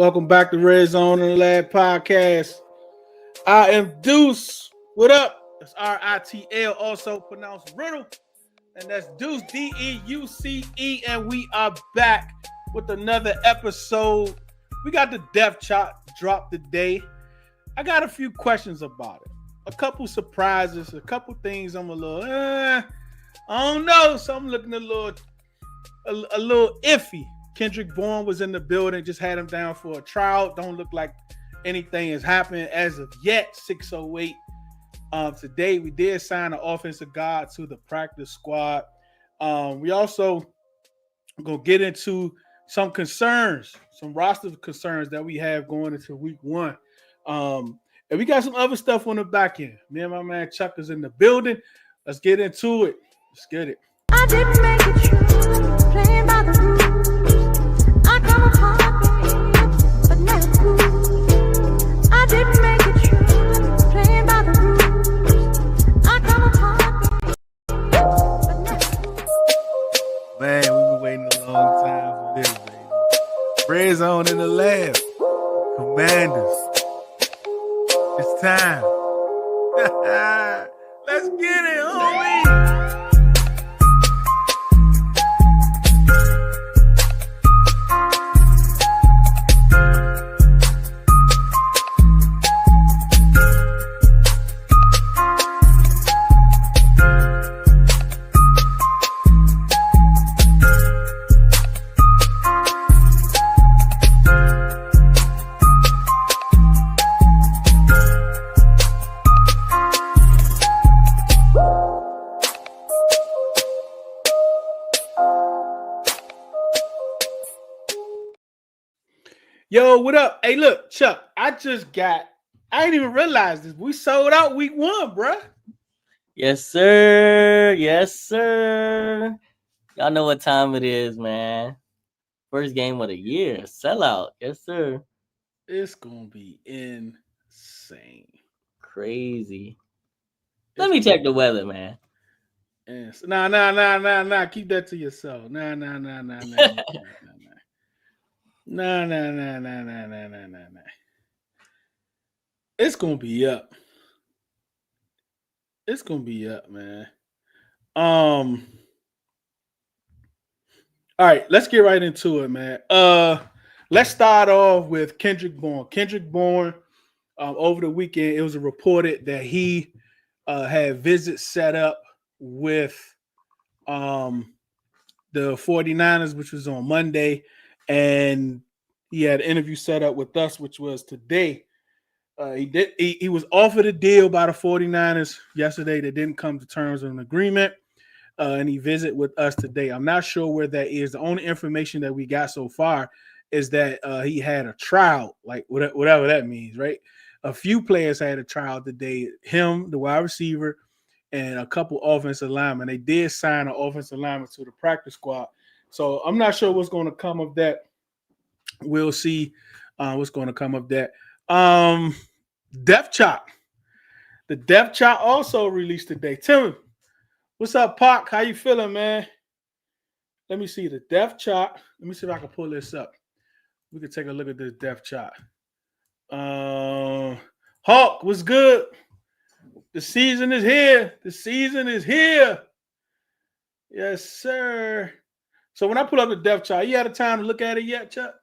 Welcome back to Redzone In the Lab podcast. I am Deuce. What up? It's RITL, also pronounced Riddle. And that's Deuce, DEUCE. And we are back with another episode. We got the Death Chop drop today. I got a few questions about it. A couple surprises, a couple things I'm a little, I don't know. So I'm looking a little iffy. Kendrick Bourne was in the building, just had him down for a trial. Don't look like anything has happened as of yet. 6:08. Today we did sign an offensive guard to the practice squad. We also gonna get into some concerns, some roster concerns that we have going into week one. And we got some other stuff on the back end. Me and my man Chuck is in the building. Let's get into it. Let's get it. I didn't make it true, playing by the rules. I come apart, but never cool. I didn't make it true, playing by the rules. I come apart, but never cool. Man, we've been waiting a long time for this, baby. Redzone In the Lab. Commanders. It's time. Let's get it, homie. Yo, what up? Hey, look, Chuck, I didn't even realize this. We sold out week one, bruh. Yes, sir. Yes, sir. Y'all know what time it is, man. First game of the year. Sellout. Yes, sir. It's going to be insane. Crazy. Let me check the weather, man. Yes. Nah. Keep that to yourself. Nah. It's gonna be up. It's gonna be up, man. All right, let's get right into it, man. Let's start off with Kendrick Bourne. Kendrick Bourne, over the weekend, it was reported that he had visits set up with the 49ers, which was on Monday, and he had an interview set up with us, which was today. He was offered a deal by the 49ers yesterday that didn't come to terms of an agreement, and he visited with us today. I'm not sure where that is. The only information that we got so far is that he had a trial, like whatever that means, right? A few players had a trial today. Him, the wide receiver, and a couple offensive linemen. They did sign an offensive lineman to the practice squad. So I'm not sure what's going to come of that. We'll see what's going to come of that. Death Chop. The Death Chop also released today. Tim, what's up, Pac? How you feeling, man? Let me see the Death Chop. Let me see if I can pull this up. We can take a look at this Death Chop. Hawk, what's good? The season is here. The season is here. Yes, sir. So when I pull up the Death Chop, you had a time to look at it yet, Chuck?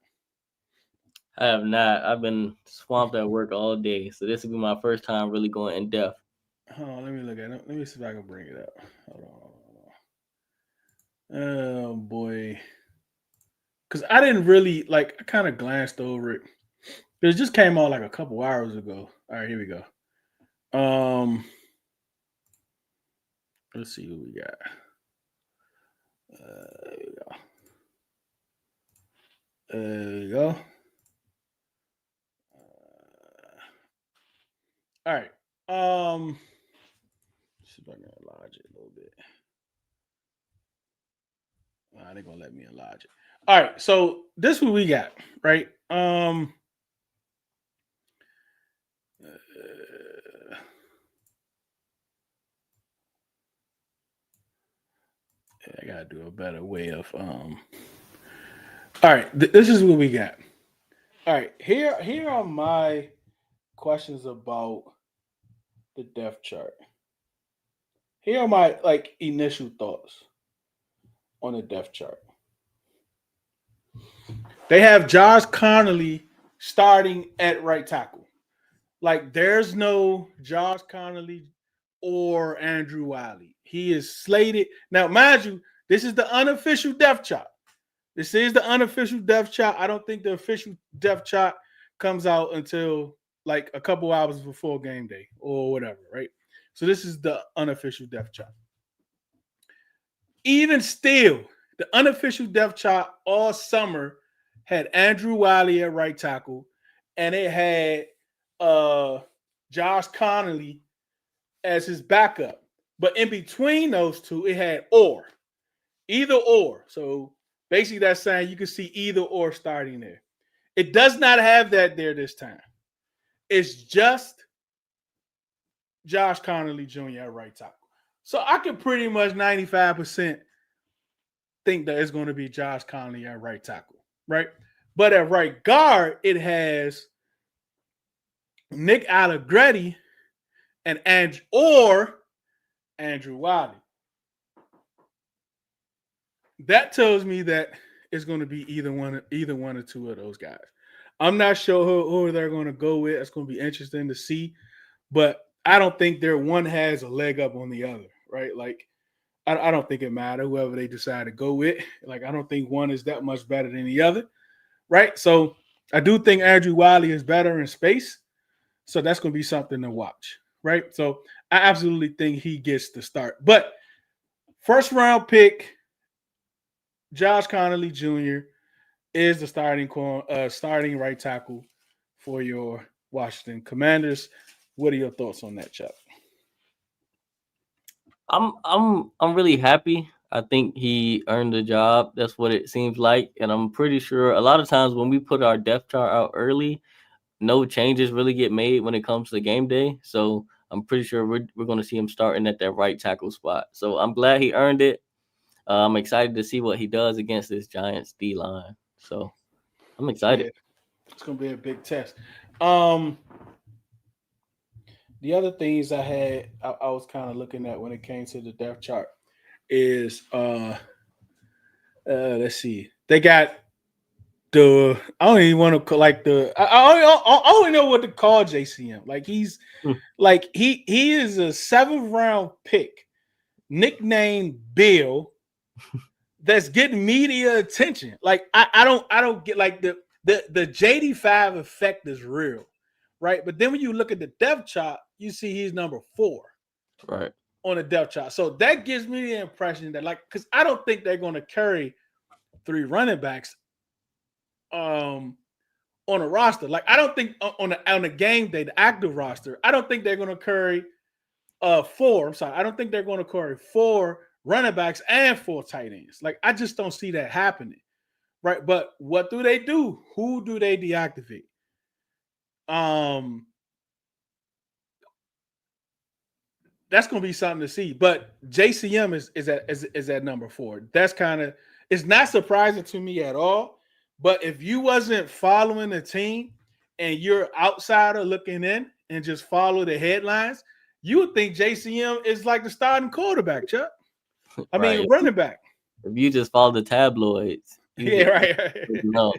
I have not. I've been swamped at work all day, so this will be my first time really going in depth. Hold on, let me look at it. Let me see if I can bring it up. Hold on. Oh, boy. Because I didn't really, I kind of glanced over it. It just came out like a couple hours ago. All right, here we go. Let's see what we got. There we go. There we go. All right. See if I can enlarge it a little bit. They're gonna let me enlarge it. All right, so this is what we got, right? I gotta do a better way of All right, this is what we got. All right, here are my questions about the depth chart. Here are my like initial thoughts on the depth chart. They have Josh Connolly starting at right tackle. Like there's no Josh Connolly or Andrew Wiley. He is slated. Now, mind you, this is the unofficial depth chart. This is the unofficial depth chart. I don't think the official depth chart comes out until like a couple hours before game day or whatever, right? So this is the unofficial depth chart. Even still, the unofficial depth chart all summer had Andrew Wiley at right tackle, and it had Josh Connolly as his backup. But in between those two, it had either or. So basically, that's saying you can see either or starting there. It does not have that there this time. It's just Josh Connolly Jr. at right tackle. So I can pretty much 95% think that it's going to be Josh Connolly at right tackle, right? But at right guard, it has Nick Allegretti and Andrew Wiley. That tells me that it's going to be either one or two of those guys. I'm not sure who they're going to go with. It's going to be interesting to see, but I don't think their one has a leg up on the other, right? Like I don't think it matters whoever they decide to go with. Like I don't think one is that much better than the other, right? So I do think Andrew Wiley is better in space, so that's going to be something to watch, right? So I absolutely think he gets the start. But first round pick, Josh Connolly Jr. is the starting right tackle for your Washington Commanders. What are your thoughts on that, Chuck? I'm really happy. I think he earned the job. That's what it seems like, and I'm pretty sure a lot of times when we put our depth chart out early, no changes really get made when it comes to game day. So I'm pretty sure we're going to see him starting at that right tackle spot. So I'm glad he earned it. I'm excited to see what he does against this Giants D line. So I'm excited. Yeah, it's gonna be a big test. Um, the other things I was kind of looking at when it came to the depth chart is let's see, they got the I don't even want to call like the I only know what to call JCM. Like Hmm. he is a seventh round pick, nicknamed Bill, that's getting media attention. Like I don't get like the JD5 effect is real, right? But then when you look at the depth chart, you see he's number 4 Right. on the depth chart. So that gives me the impression that like because I don't think they're going to carry 3 running backs on a roster. Like I don't think on the game day, the active roster, I don't think they're going to carry 4. I'm sorry, I don't think they're going to carry 4 running backs and 4 tight ends. Like I just don't see that happening. Right. But what do they do? Who do they deactivate? Um, that's gonna be something to see. But JCM is at number 4. That's kind of it's not surprising to me at all. But if you wasn't following the team and you're outsider looking in and just follow the headlines, you would think JCM is like the starting quarterback, Chuck. I Right. mean running back. If you just follow the tabloids, you Yeah, would right. know.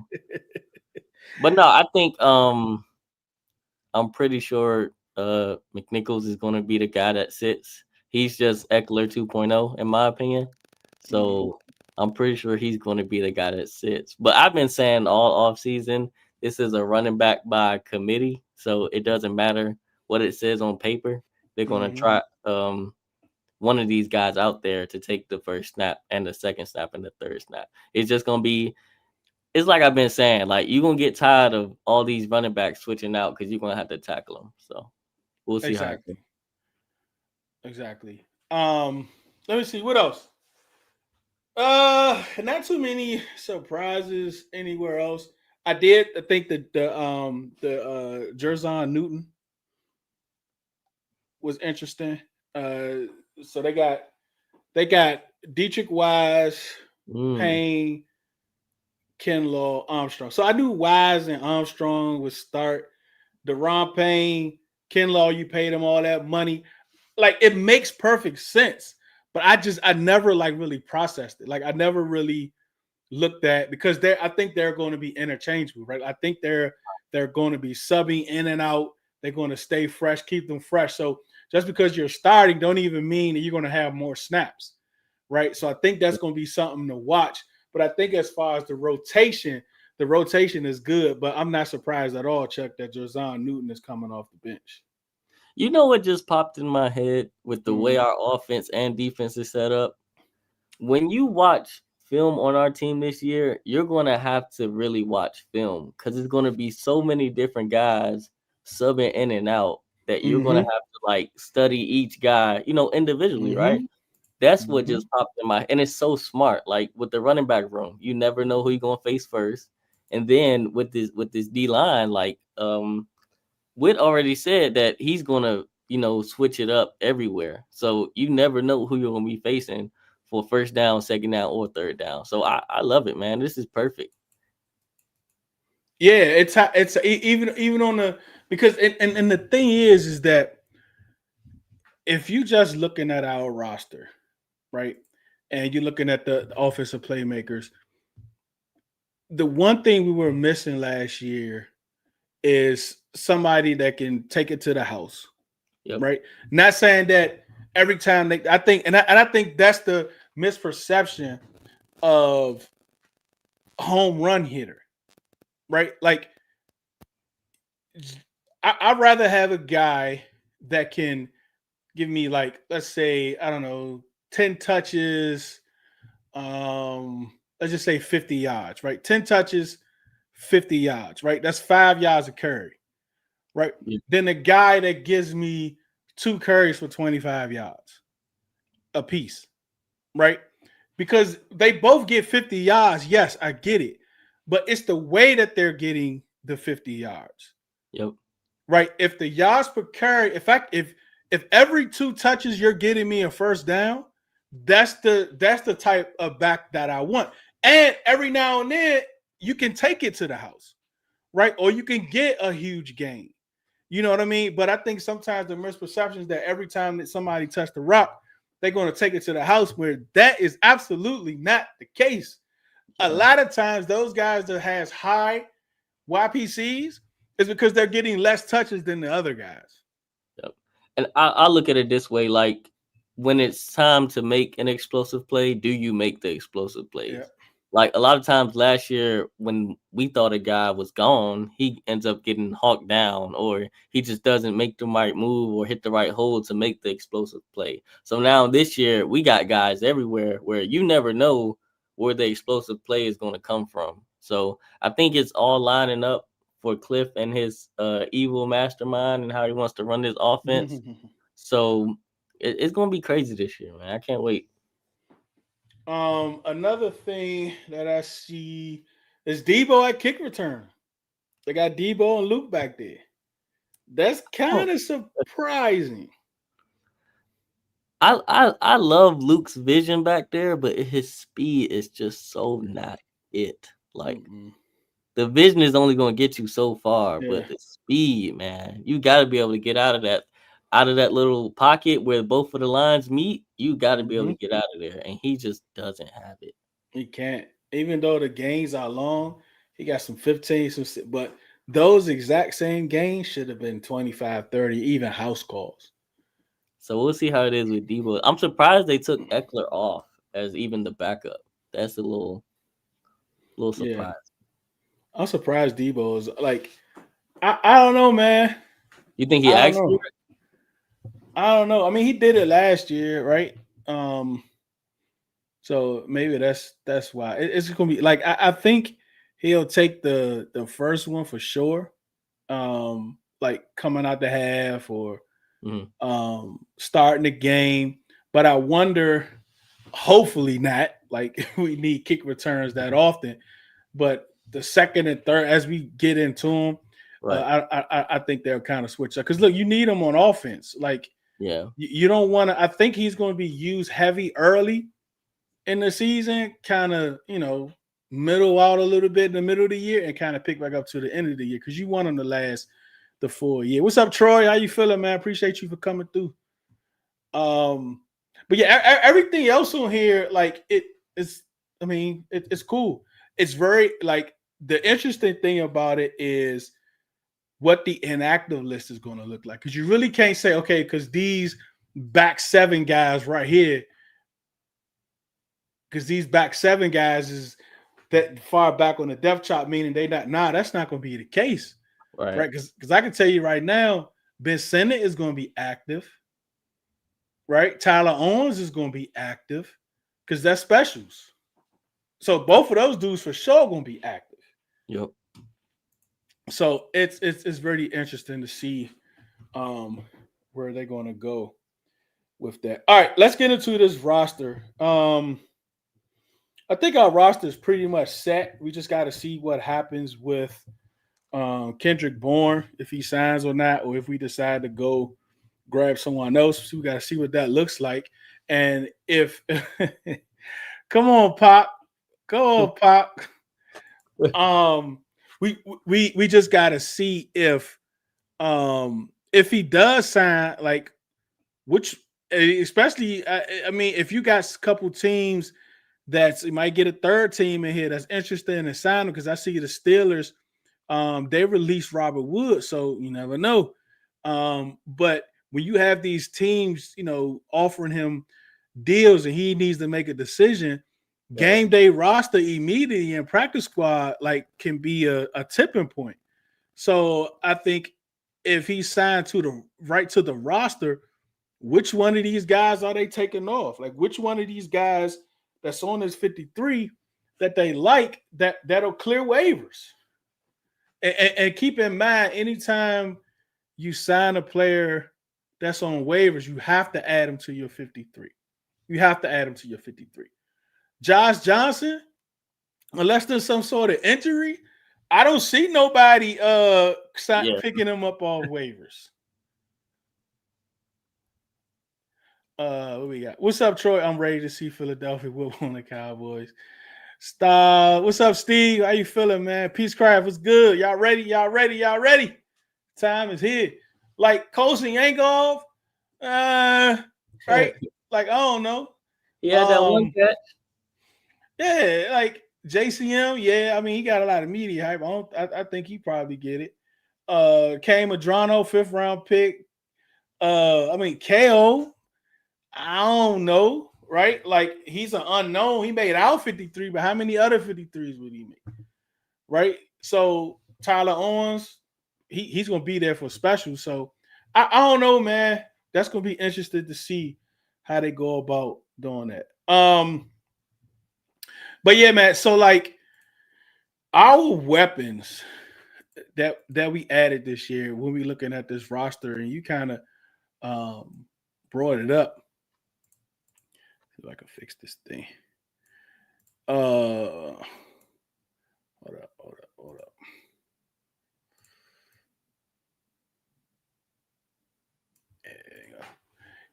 But no, I think I'm pretty sure McNichols is going to be the guy that sits. He's just Eckler 2.0 in my opinion. Mhm. So I'm pretty sure he's going to be the guy that sits. But I've been saying all off season, this is a running back by committee, so it doesn't matter what it says on paper. They're going to Mhm. try one of these guys out there to take the first snap and the second snap and the third snap. It's just going to be it's like I've been saying, like you're gonna get tired of all these running backs switching out because you're gonna have to tackle them. So we'll see how it goes. Exactly. Exactly. Let me see what else. Not too many surprises anywhere else. I think that the Jerzon Newton was interesting. So they got Dietrich Wise, Mm, Payne, Kinlaw, Armstrong. So I knew Wise and Armstrong would start. Deron Payne, Kinlaw, you paid him all that money. Like it makes perfect sense. But I never like really processed it. Like I never really looked at because I think they're going to be interchangeable, right? I think they're going to be subbing in and out. They're going to stay fresh, keep them fresh. So just because you're starting, don't even mean that you're going to have more snaps, right? So I think that's going to be something to watch. But I think as far as the rotation is good. But I'm not surprised at all, Chuck, that Jazon Newton is coming off the bench. You know what just popped in my head with the way Mm-hmm. our offense and defense is set up? When you watch film on our team this year, you're going to have to really watch film because it's going to be so many different guys subbing in and out that you're going to have Mm-hmm. to like study each guy, individually, right? Mm-hmm. That's what Mm-hmm. just popped in my, and it's so smart. Like with the running back room, you never know who you're going to face first. And then with this D line, like Witt already said that he's gonna, switch it up everywhere. So you never know who you're gonna be facing for first down, second down, or third down. So I love it, man. This is perfect. Yeah, even on the because and the thing is that if you just looking at our roster, right, and you're looking at the offensive playmakers, the one thing we were missing last year is somebody that can take it to the house, Yep. right? Not saying that every time I think, and I think that's the misperception of home run hitter, right? Like I'd rather have a guy that can give me like, let's say, I don't know, 10 touches, let's just say 50 yards, right? 10 touches, 50 yards, right? That's 5 yards of carry, right? Yep. Then the guy that gives me 2 carries for 25 yards a piece, right? Because they both get 50 yards. Yes, I get it. But it's the way that they're getting the 50 yards, Yep. right? If the yards per carry, if every 2 touches you're getting me a first down, that's the type of back that I want. And every now and then you can take it to the house, right? Or you can get a huge gain. You know what I mean? But I think sometimes the misperception is that every time that somebody touched the rock, they're going to take it to the house, where that is absolutely not the case. A Yeah. lot of times those guys that has high YPCs is because they're getting less touches than the other guys. Yep. And I look at it this way, like when it's time to make an explosive play, do you make the explosive Yeah. plays? Like a lot of times last year when we thought a guy was gone, he ends up getting hawked down or he just doesn't make the right move or hit the right hold to make the explosive play. So now this year we got guys everywhere where you never know where the explosive play is going to come from. So I think it's all lining up for Cliff and his evil mastermind and how he wants to run this offense. So it's gonna be crazy this year, man. I can't wait. Another thing that I see is Debo at kick return. They got Debo and Luke back there. That's Oh, kind of surprising. I love Luke's vision back there, but his speed is just so not it. Like Mm-mm. the vision is only gonna get you so far, Yeah. but the speed, man, you got to be able to get out of that little pocket where both of the lines meet. You got to be able Mm-hmm. to get out of there, and he just doesn't have it. He can't. Even though the gains are long, he got some 15, but those exact same gains should have been 25, 30, even house calls. So we'll see how it is with Debo. I'm surprised they took Eckler off as even the backup. That's a little Yeah. surprise. I'm surprised Debo is like, I don't know, man. You think he I don't asked for know. it? I don't know. I mean, he did it last year, right? Um, so maybe that's why it's gonna be like I think he'll take the first one for sure. Like coming out the half or Mhm. starting the game. But I wonder, hopefully not. Like we need kick returns that often, but the second and third, as we get into them, Right. I think they'll kind of switch up because look, you need them on offense. Like Yeah. you don't want to. I think he's going to be used heavy early in the season, kind of middle out a little bit in the middle of the year and kind of pick back up to the end of the year because you want him to last the full year. What's up, Troy? How you feeling, man? Appreciate you for coming through. Um, but yeah, everything else on here, like it is. I mean, it's cool. It's very like the interesting thing about it is what the inactive list is going to look like because you really can't say okay because these back seven guys right here because these back seven guys is that far back on the depth chart, meaning they not. Nah, that's not going to be the case, Right. right? Because I can tell you right now, Ben Simmons is going to be active, right? Tyler Owens is going to be active because that's specials. So both of those dudes for sure going to be active. Yep. So it's very interesting to see where they're going to go with that. All right, let's get into this roster. I think our roster is pretty much set. We just got to see what happens with Kendrick Bourne, if he signs or not, or if we decide to go grab someone else. So we got to see what that looks like. And if, come on, Pop. Go on, Pop. We just got to see if he does sign, like, which, especially, I mean, if you got a couple teams that's, you might get a third team in here that's interested in signing because I see the Steelers, they released Robert Woods, so you never know. But when you have these teams, you know, offering him deals and he needs to make a decision, game day roster immediately and practice squad like can be a tipping point. So I think if he's signed to the right to the roster, which one of these guys are they taking off? Like which one of these guys that's on this 53 that they like that'll clear waivers? And keep in mind, anytime you sign a player that's on waivers, you have to add him to your 53. You have to add him to your 53. Josh Johnson, unless there's some sort of injury, I don't see nobody picking him up off waivers. What we got? What's up, Troy? I'm ready to see Philadelphia whoop on the Cowboys. Stop. What's up, Steve? How you feeling, man? Peacecraft was good. Y'all ready? Y'all ready? Y'all ready? Time is here. Like coaching ain't off. Right? Like, I don't know. Yeah, that one catch. Yeah, like JCM, yeah. I mean, he got a lot of media hype. I think he probably get it. Cam Madrano, 5th round pick. I mean, KO, I don't know, right? Like he's an unknown. He made out 53, but how many other 53s would he make? Right? So Tyler Owens, he's gonna be there for special. So I don't know, man. That's gonna be interesting to see how they go about doing that. But yeah, man. So like our weapons that we added this year when we looking at this roster, and you kind of brought it up. See if I can fix this thing. Hold up.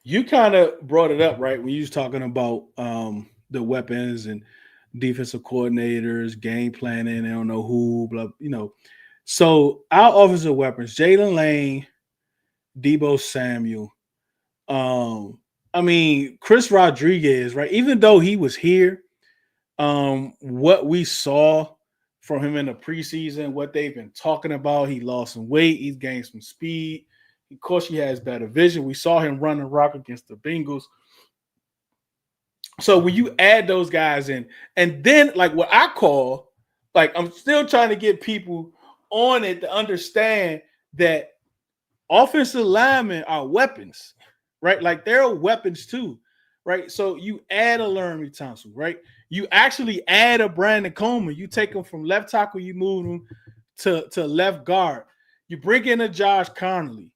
You kind of brought it up, right? When you was talking about the weapons and defensive coordinators, game planning, I don't know who, blah, you know. So our offensive weapons, Jalen Lane, Debo Samuel. I mean, Chris Rodriguez, right? Even though he was here, what we saw from him in the preseason, what they've been talking about, he lost some weight, he's gained some speed. Of course, he has better vision. We saw him run and rock against the Bengals. So when you add those guys in, and then like what I call, like I'm still trying to get people on it to understand that offensive linemen are weapons, right? Like they're weapons too, right? So you add a Laramie Thompson, right? You actually add a Brandon Coleman. You take him from left tackle, you move him to left guard. You bring in a Josh Connolly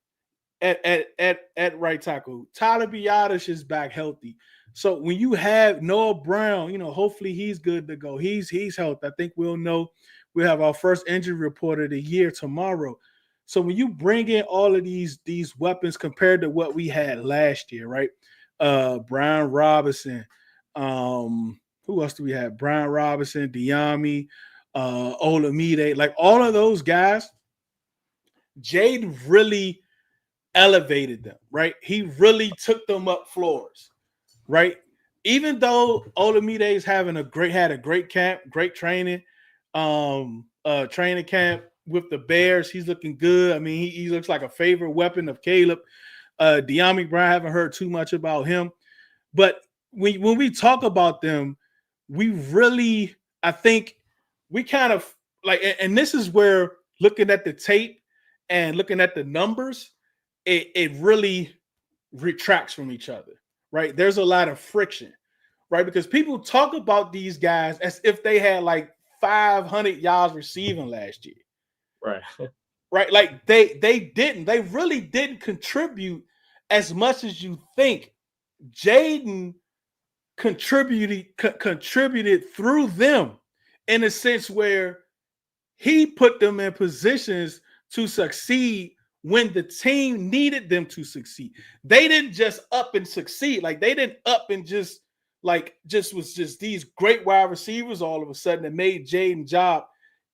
at right tackle. Tyler Biadasz is back healthy. So when you have Noah Brown, you know, hopefully he's good to go. He's healthy. I think we'll know. We have our first injury report of the year tomorrow. So when you bring in all of these weapons compared to what we had last year, right? Brian Robinson, who who else do we have? Brian Robinson, Diami, Olamide, like all of those guys. Jade really elevated them, right? He really took them up floors, right? Even though Olamide is had a great camp, great training, training camp with the Bears. He's looking good. I mean, he looks like a favorite weapon of Caleb. De'Ami Brown, I haven't heard too much about him. But when we talk about them, we really, I think we kind of like, and this is where looking at the tape and looking at the numbers, it really retracts from each other, right? There's a lot of friction, right? Because people talk about these guys as if they had like 500 yards receiving last year. Right. Right. Like they didn't. They really didn't contribute as much as you think. Jaden contributed through them in a sense where he put them in positions to succeed when the team needed them to succeed. They didn't just up and succeed. Like they didn't up and just these great wide receivers all of a sudden that made Jaden's job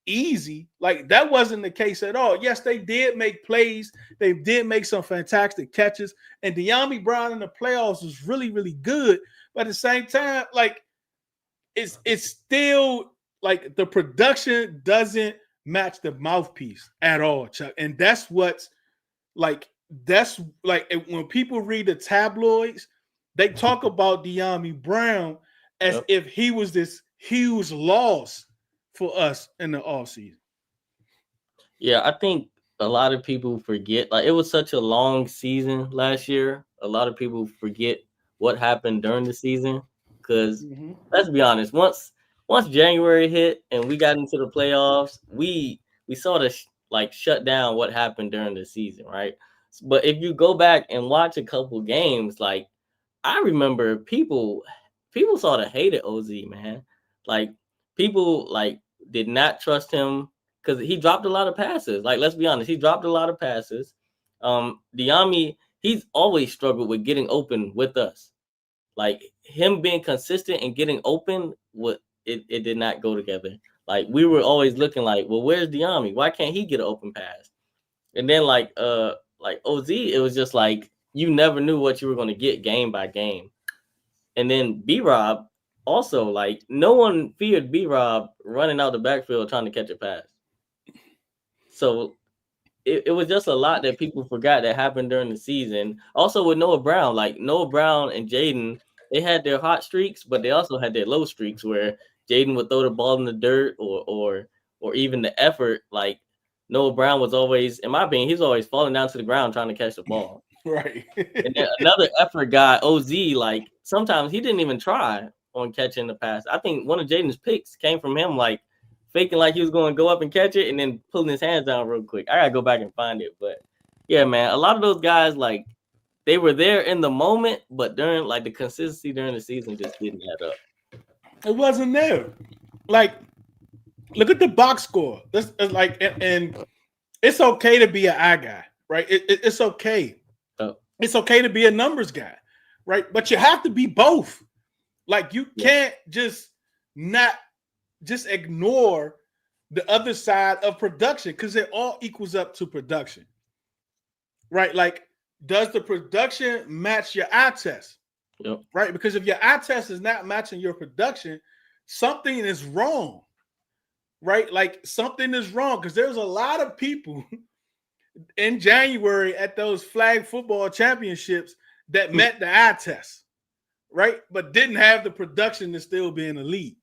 easy. Like that wasn't the case at all. Yes, they did make plays. They did make some fantastic catches. And De'Ami Brown in the playoffs was really, really good. But at the same time, like it's still like the production doesn't match the mouthpiece at all, Chuck. And that's when people read the tabloids, they talk about De'Ami Brown as if he was this huge loss for us in the offseason. Yeah, I think a lot of people forget. Like it was such a long season last year. A lot of people forget what happened during the season. Because let's be honest, once January hit and we got into the playoffs, we sort of shut down what happened during the season, right? But if you go back and watch a couple games, like I remember people sort of hated OZ, man. Like people did not trust him because he dropped a lot of passes. Like let's be honest, he dropped a lot of passes. De'Ami, he's always struggled with getting open with us. Like him being consistent and getting open, it did not go together. Like we were always looking like, well, where's De'Ami? Why can't he get an open pass? And then like OZ, it was just like you never knew what you were going to get game by game. And then B-Rob also, like no one feared B-Rob running out the backfield trying to catch a pass. So it was just a lot that people forgot that happened during the season. Also with Noah Brown, like Noah Brown and Jaden, they had their hot streaks, but they also had their low streaks where Jaden would throw the ball in the dirt or even the effort. Like Noah Brown was always, in my opinion, he's always falling down to the ground trying to catch the ball. Right. And then another effort guy, OZ, like sometimes he didn't even try on catching the pass. I think one of Jaden's picks came from him, like faking like he was going to go up and catch it and then pulling his hands down real quick. I got to go back and find it. But yeah, man, a lot of those guys, like they were there in the moment, but during like the consistency during the season just didn't add up. It wasn't there. Like, look at the box score. This is like, and it's okay to be an eye guy, right? It's okay. Oh. It's okay to be a numbers guy, right? But you have to be both. Like, you can't just ignore the other side of production because it all equals up to production, right? Like, does the production match your eye test? Yep. Right? Because if your eye test is not matching your production, something is wrong, right? Like something is wrong because there's a lot of people in January at those flag football championships that met the eye test, right? But didn't have the production to still be in the league.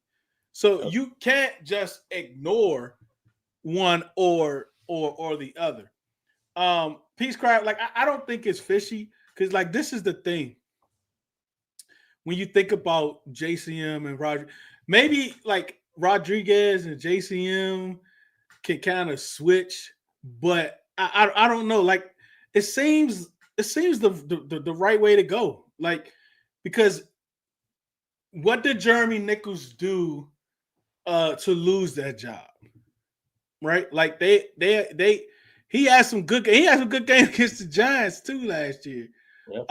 So you can't just ignore one or the other. Peace Crowd, like I don't think it's fishy because like this is the thing. When you think about JCM and Roger, maybe like Rodriguez and JCM can kind of switch, but I don't know. Like it seems the right way to go. Like because what did Jeremy Nichols do to lose that job? Right? Like he had some good games against the Giants too last year. Yep.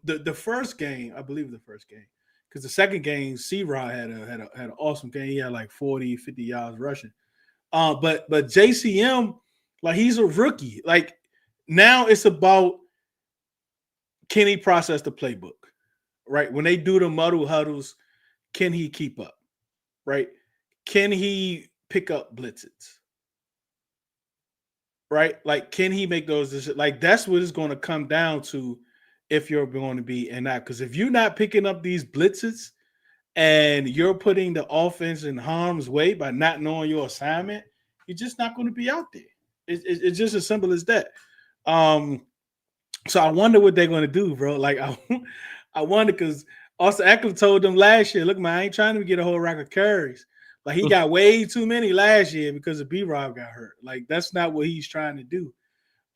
The first game, I believe the first game, because the second game, C-Rod had an awesome game. He had like 40, 50 yards rushing. But JCM, like he's a rookie. Like now it's about can he process the playbook, right? When they do the muddle huddles, can he keep up, right? Can he pick up blitzes, right? Like, can he make those decisions? Like, that's what it's going to come down to if you're going to be and not. Because if you're not picking up these blitzes and you're putting the offense in harm's way by not knowing your assignment, you're just not going to be out there. It's just as simple as that. Um, so I wonder what they're going to do, bro. Like, I wonder because Austin Eckler told them last year, look, man, I ain't trying to get a whole rack of carries. Like he got way too many last year because of B-Rob got hurt. Like that's not what he's trying to do.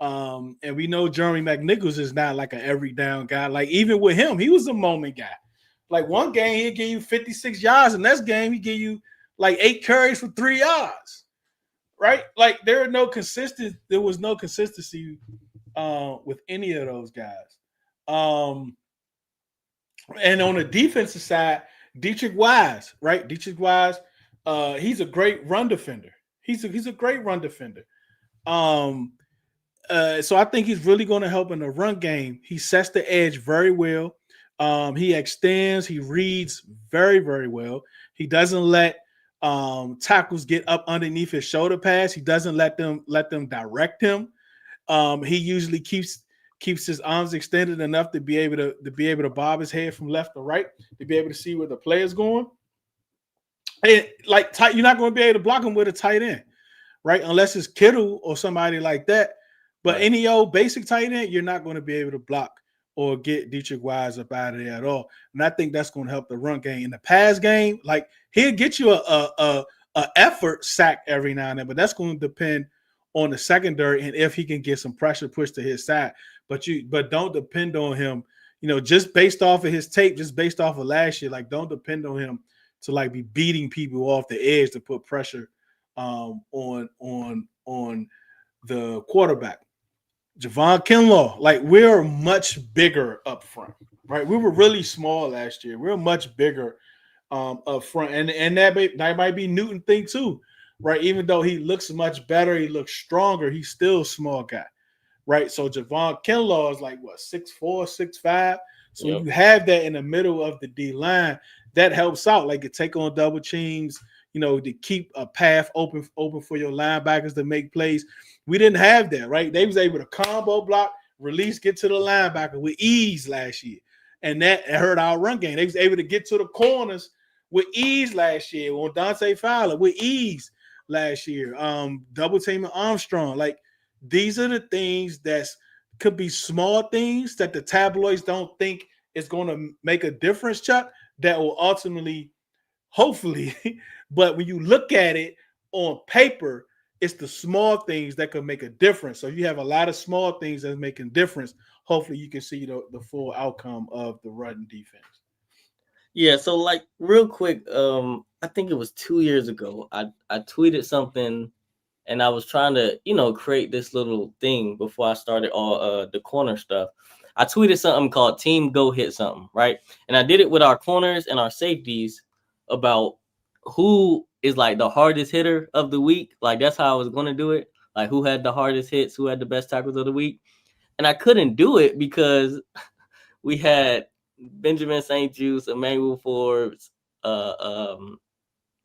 And we know Jeremy McNichols is not like an every down guy. Like even with him, he was a moment guy. Like one game he'd give you 56 yards, and next game he give you like 8 carries for 3 yards. Right? Like there was no consistency with any of those guys. And on the defensive side, Dietrich Wise, right? Dietrich Wise, he's a great run defender. He's a great run defender. So I think he's really going to help in the run game. He sets the edge very well. He extends. He reads very, very well. He doesn't let tackles get up underneath his shoulder pads. He doesn't let them direct him. He usually keeps his arms extended enough to be able to bob his head from left to right to be able to see where the player's going. And like you're not going to be able to block him with a tight end, right? Unless it's Kittle or somebody like that. But right. Any old basic tight end, you're not going to be able to block or get Dietrich Wise up out of there at all. And I think that's going to help the run game. In the pass game, like he'll get you a effort sack every now and then, but that's going to depend on the secondary and if he can get some pressure pushed to his side. But don't depend on him, just based off of his tape, just based off of last year. Like don't depend on him to like be beating people off the edge to put pressure on the quarterback. Javon Kinlaw, like we're much bigger up front, right? We were really small last year. We're much bigger up front, and that might be Newton thing too, right? Even though he looks much better, he looks stronger. He's still a small guy, right? So Javon Kinlaw is like what 6'4", 6'5". So yep. You have that in the middle of the D line that helps out. Like you take on double teams, to keep a path open for your linebackers to make plays. We didn't have that, right? They was able to combo block, release, get to the linebacker with ease last year. And that hurt our run game. They was able to get to the corners with ease last year on Dante Fowler with ease last year. Double teaming Armstrong. Like these are the things that could be small things that the tabloids don't think is going to make a difference, Chuck, that will ultimately, hopefully, but when you look at it on paper, it's the small things that could make a difference. So if you have a lot of small things that's making a difference, hopefully you can see the full outcome of the run defense. Yeah, so like real quick, I think it was 2 years ago. I tweeted something and I was trying to, create this little thing before I started all the corner stuff. I tweeted something called Team Go Hit Something, right? And I did it with our corners and our safeties about who is like the hardest hitter of the week. Like that's how I was going to do it. Like who had the hardest hits, who had the best tackles of the week. And I couldn't do it because we had Benjamin St. Juste, Emmanuel Forbes, who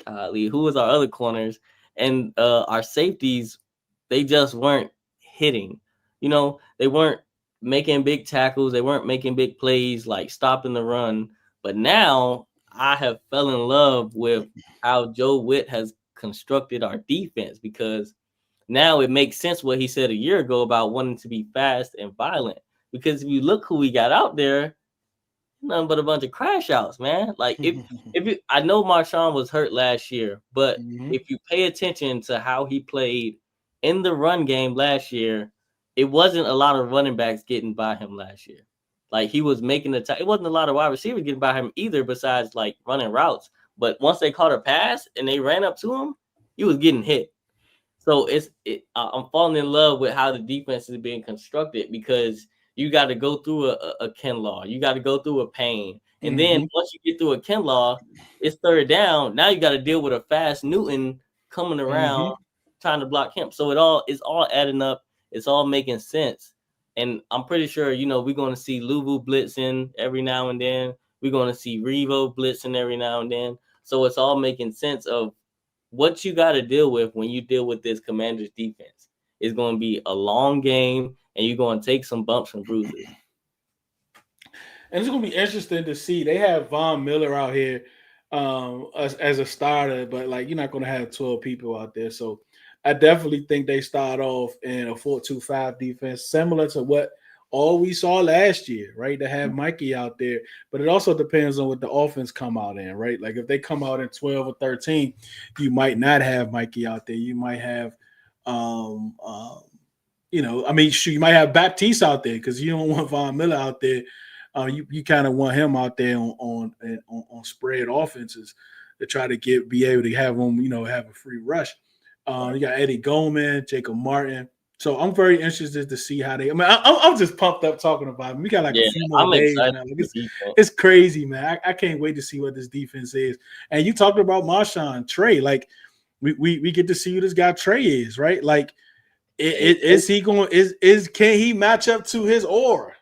was our other corners, and our safeties, they just weren't hitting. They weren't making big tackles. They weren't making big plays, like stopping the run. But now I have fell in love with how Joe Witt has constructed our defense, because now it makes sense what he said a year ago about wanting to be fast and violent. Because if you look who we got out there, nothing but a bunch of crash outs, man. Like I know Marshawn was hurt last year, but if you pay attention to how he played in the run game last year, it wasn't a lot of running backs getting by him last year. Like he was making it wasn't a lot of wide receivers getting by him either, besides like running routes. But once they caught a pass and they ran up to him, he was getting hit. So I'm falling in love with how the defense is being constructed, because you got to go through a Kinlaw, you got to go through a Payne, And then Mm-hmm. once you get through a Kinlaw, it's third down. Now you got to deal with a fast Newton coming around Mm-hmm. trying to block him. So it's all adding up. It's all making sense. And I'm pretty sure, we're going to see Luvu blitzing every now and then. We're going to see Revo blitzing every now and then. So it's all making sense of what you got to deal with when you deal with this Commanders defense. It's going to be a long game, and you're going to take some bumps and bruises. And it's gonna be interesting to see. They have Von Miller out here as a starter, but like you're not gonna have 12 people out there. So I definitely think they start off in a 4-2-5 defense, similar to what all we saw last year, right? To have Mikey out there, but it also depends on what the offense come out in, right? Like if they come out in 12 or 13, you might not have Mikey out there. You might have um, um I mean, you might have Baptiste out there because you don't want Von Miller out there. You kind of want him out there on spread offenses to try to be able to have him, have a free rush. You got Eddie Goldman, Jacob Martin. So I'm very interested to see how they. I mean, I'm just pumped up talking about him. We got like a few more I'm days, excited. man. Like it's crazy, man. I can't wait to see what this defense is. And you talked about Marshawn Trey. Like we get to see who this guy Trey is, right? Like is he going? Can he match up to his aura?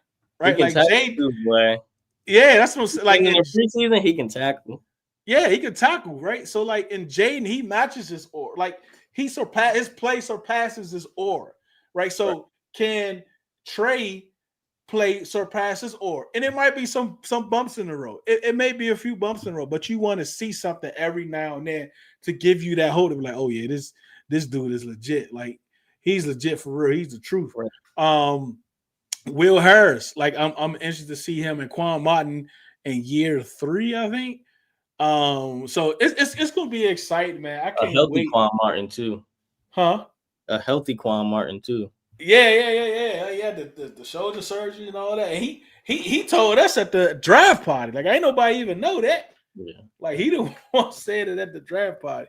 He Right, can like tackle Jade. too, boy. Yeah, that's what I'm, like In the preseason, he can tackle. Yeah, he can tackle, right? So like in Jaden, he matches his aura. Like his play surpasses his aura, right? So can Trey play surpasses aura? And it might be some bumps in the road. It may be a few bumps in the road, but you want to see something every now and then to give you that hope of like, oh yeah, this dude is legit. Like he's legit for real. He's the truth. Right. Will Harris, like I'm interested to see him and Quan Martin in year 3, I think. So it's gonna be exciting, man. I A can't healthy wait. Quan Martin too. Huh? A healthy Quan Martin too. Yeah. The shoulder surgery and all that. And he told us at the draft party. Like ain't nobody even know that. Yeah. Like he the one said it at the draft party.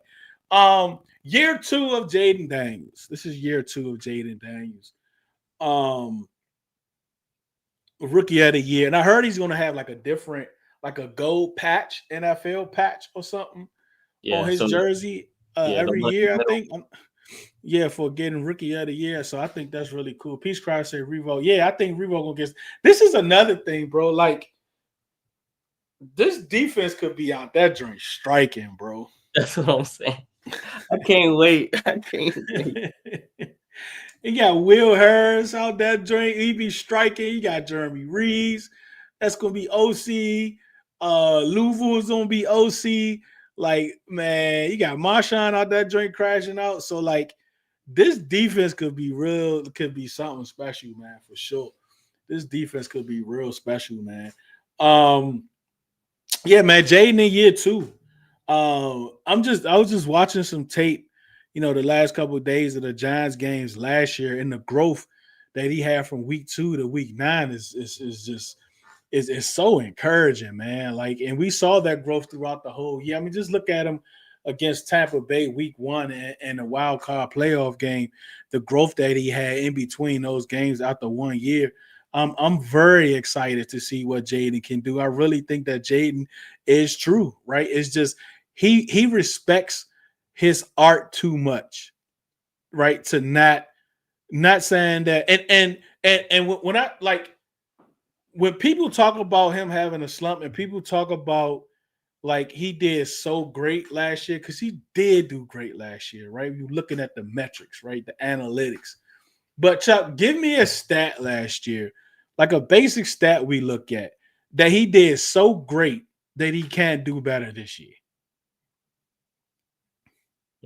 Year 2 of Jaden Daniels. This is year 2 of Jaden Daniels. Rookie of the year, and I heard he's gonna have like a different, like a gold patch, NFL patch or something on his jersey every year. I think, for getting rookie of the year. So I think that's really cool. Peace Crowd say Revo. Yeah, I think Revo gonna get. This is another thing, bro. Like this defense could be out that joint striking, bro. That's what I'm saying. I can't wait. I can't wait. You got Will Harris out that joint. He be striking. You got Jeremy Reeves. That's gonna be OC. Louisville is gonna be OC. Like, man, you got Marshawn out that joint crashing out. So, like, this defense could be real, could be something special, man, for sure. This defense could be real special, man. Yeah, man, Jaden in year 2. I was just watching some tape, the last couple of days of the Giants games last year, and the growth that he had from week 2 to week 9 is so encouraging, man. Like, and we saw that growth throughout the whole year. I mean, just look at him against Tampa Bay week 1 and the wild card playoff game, the growth that he had in between those games after 1 year. I'm very excited to see what Jaden can do. I really think that Jaden is true, right? It's just he respects his art too much, right? To not saying that. And when I like when people talk about him having a slump and people talk about like he did so great last year, because he did do great last year, right? You're looking at the metrics, right? The analytics. But Chuck, give me a stat last year, like a basic stat we look at that he did so great that he can't do better this year.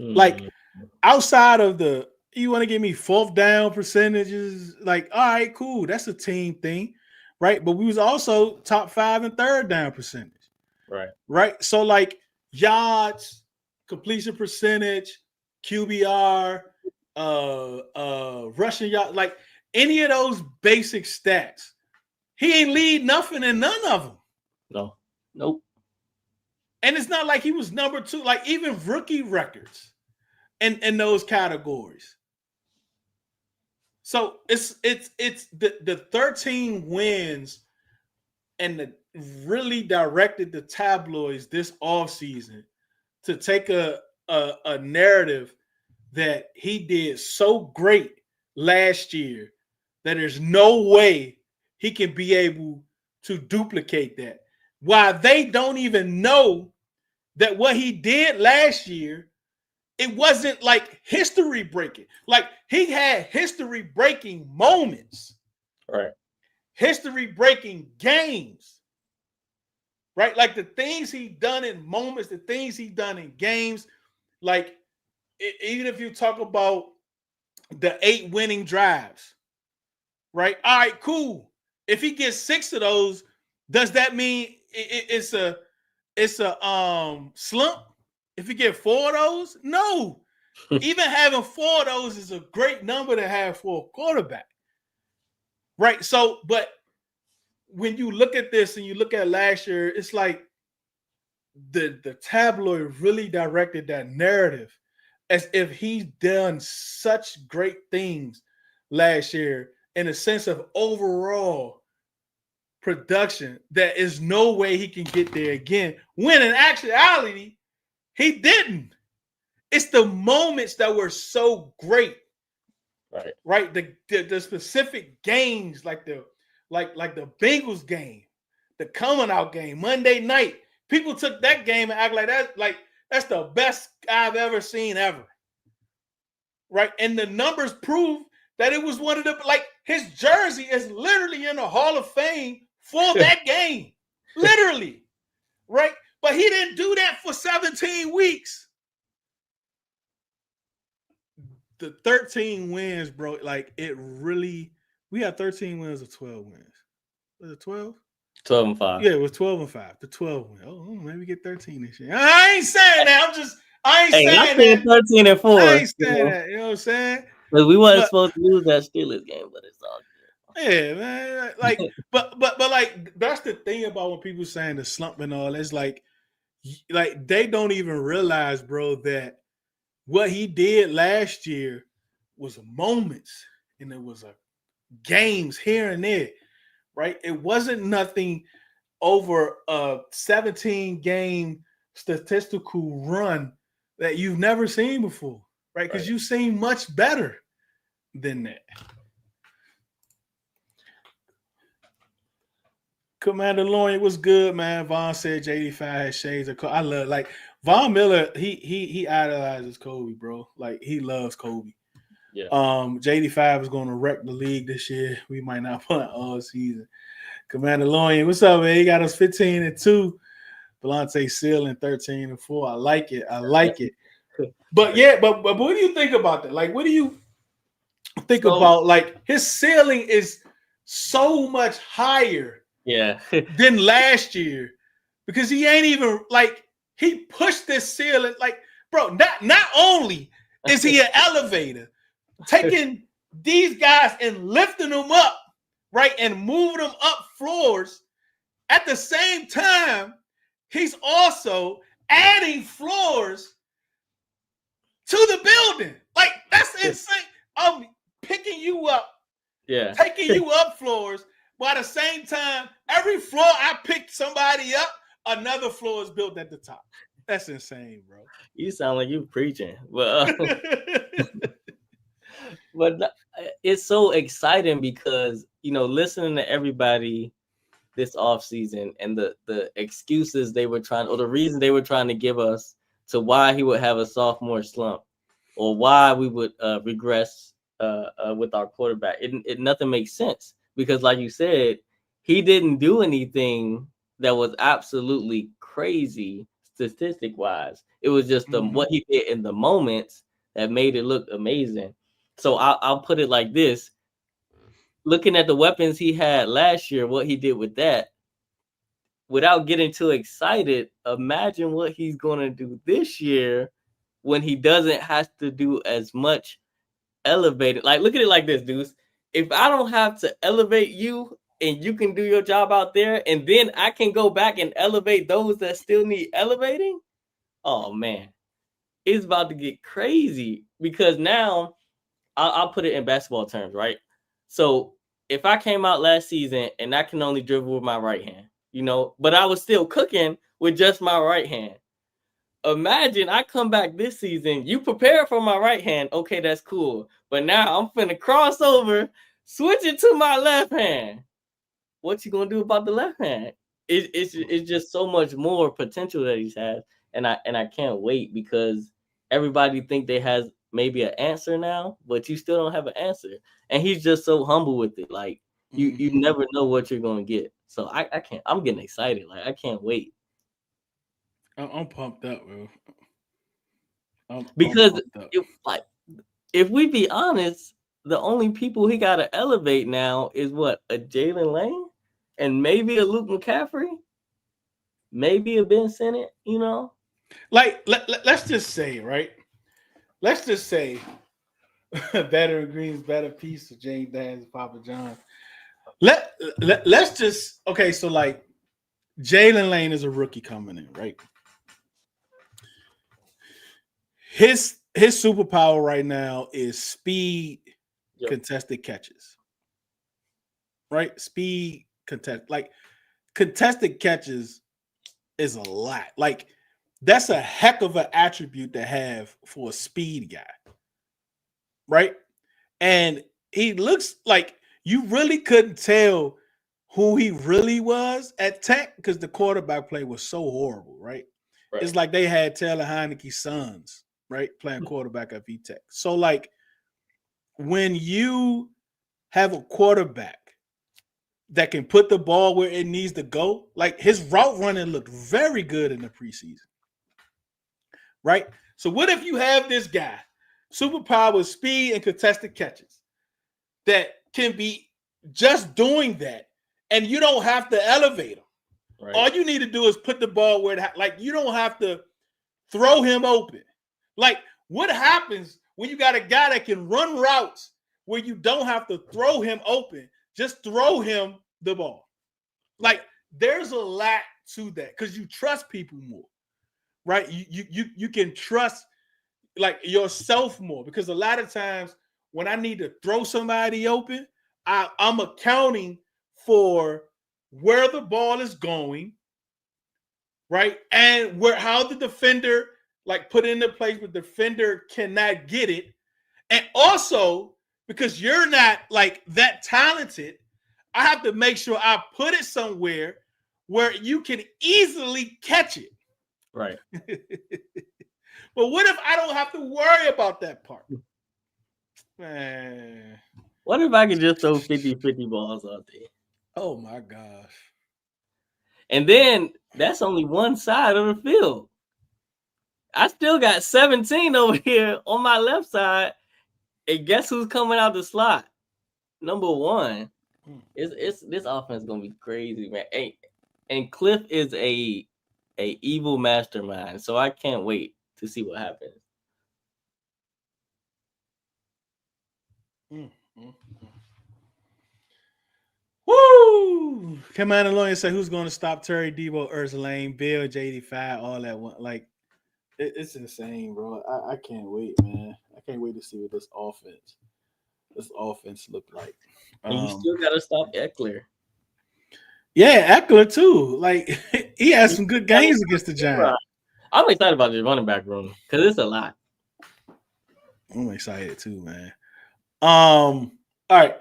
Like outside of you want to give me 4th down percentages? Like, all right, cool, that's a team thing, right? But we was also top 5 in 3rd down percentage, right? So like yards, completion percentage, QBR, rushing yard, like any of those basic stats, he ain't lead nothing in none of them. No, nope. And it's not like he was number 2, like even rookie records in those categories. So it's the 13 wins and really directed the tabloids this offseason to take a narrative that he did so great last year that there's no way he can be able to duplicate that. Why they don't even know that what he did last year, it wasn't like history breaking. Like he had history breaking moments, Right. history breaking games, right? Like the things he done in moments, the things he done in games, like even if you talk about the 8 winning drives, right? All right, cool. If he gets 6 of those, does that mean it's a slump? If you get 4 of those, no. Even having 4 of those is a great number to have for a quarterback, right? So, but when you look at this and you look at last year, it's like the tabloid really directed that narrative as if he's done such great things last year in a sense of overall production that is no way he can get there again. When in actuality, he didn't. It's the moments that were so great, right? The specific games like the Bengals game, the coming out game, Monday night. People took that game and act like that's the best I've ever seen ever. Right? And the numbers prove that it was one of the like his jersey is literally in the Hall of Fame for that game. Literally. Right? But he didn't do that for 17 weeks. The 13 wins, bro, like it really we had 13 wins or 12 wins. Was it 12? 12-5. Yeah, it was 12-5. The 12 win. Oh, maybe get 13 this year. I ain't saying that. I ain't saying that. 13-4. I ain't saying that. You know what I'm saying? Because we weren't supposed to lose that Steelers game, but it's all good. Yeah, man. Like, but like that's the thing about when people saying the slump and all. It's like they don't even realize, bro, that what he did last year was moments and it was games here and there, right? It wasn't nothing over a 17 game statistical run that you've never seen before, right? Because you've seen much better than that. Commander Lawyer was good, man. Vaughn said JD5 has shades of Kobe. I love like Von Miller. He idolizes Kobe, bro. Like he loves Kobe. Yeah. JD5 is going to wreck the league this year. We might not punt all season. Commander Lawyer, what's up, man? He got us 15-2. Delonte Seal in 13-4. I like it. But yeah, but what do you think about that? Like, what do you think about? Like, his ceiling is so much higher than last year because he ain't even like he pushed this ceiling. Like, bro, not only is he an elevator, taking these guys and lifting them up, right, and moving them up floors at the same time. He's also adding floors to the building. Like, that's insane. I'm picking you up, taking you up floors, but at the same time, every floor I picked somebody up, another floor is built at the top. That's insane, bro. You sound like you preaching. Well, but it's so exciting because, listening to everybody this offseason and the excuses they were trying, or the reason they were trying to give us to why he would have a sophomore slump or why we would regress with our quarterback. It nothing makes sense because, like you said, he didn't do anything that was absolutely crazy statistic wise. It was just what he did in the moments that made it look amazing. So I'll put it like this. Looking at the weapons he had last year, what he did with that, without getting too excited, imagine what he's going to do this year when he doesn't have to do as much elevated. Like, look at it like this, dudes. If I don't have to elevate you and you can do your job out there, and then I can go back and elevate those that still need elevating, oh, man, it's about to get crazy because now I'll put it in basketball terms, right? So if I came out last season and I can only dribble with my right hand, but I was still cooking with just my right hand. Imagine I come back this season, you prepare for my right hand. Okay, that's cool. But now I'm finna cross over, switch it to my left hand. What you gonna do about the left hand? It's just so much more potential that he has, and I can't wait because everybody think they has maybe an answer now, but you still don't have an answer, and he's just so humble with it. Like you never know what you're gonna get. So I can't. I'm getting excited. Like I can't wait I'm pumped up, bro. I'm because pumped up. if we be honest, the only people he got to elevate now is what, a Jalen Lane and maybe a Luke McCaffrey, maybe a Ben Sinnott, Like let's just say, right? Let's just say better greens, better peace of Jane Dans, Papa John. Let's just okay, so like Jalen Lane is a rookie coming in, right? His superpower right now is speed, Yep. contested catches. Right? Speed contested catches is a lot. Like that's a heck of an attribute to have for a speed guy. Right? And he looks like you really couldn't tell who he really was at Tech because the quarterback play was so horrible, right? Right. It's like they had Taylor Heineke's sons, right, playing quarterback at VTech. So, like, when you have a quarterback that can put the ball where it needs to go, like his route running looked very good in the preseason, right? So, what if you have this guy, superpower with speed and contested catches, that can be just doing that, and you don't have to elevate him. Right. All you need to do is put the ball where you don't have to throw him open. Like, what happens when you got a guy that can run routes where you don't have to throw him open? Just throw him the ball. Like, there's a lot to that because you trust people more, right? You can trust like yourself more because a lot of times when I need to throw somebody open, I'm accounting for where the ball is going, right? And how the defender like put it into place where the defender cannot get it. And also, because you're not like that talented, I have to make sure I put it somewhere where you can easily catch it. Right. But what if I don't have to worry about that part? Man. What if I could just throw 50-50 balls out there? Oh my gosh. And then that's only one side of the field. I still got 17 over here on my left side. And guess who's coming out the slot? Number one. It's this offense is gonna be crazy, man. And Cliff is a evil mastermind, so I can't wait to see what happens. Woo! Come on along and say who's going to stop Terry, Debo, Lane, Bill, JD5, all that one. Like, it's insane, bro. I can't wait, man. I can't wait to see what this offense look like. And you still got to stop Eckler. Yeah, Eckler too. Like, he had some good games against the Giants. I'm excited about this running back room because it's a lot. I'm excited too, man. All right.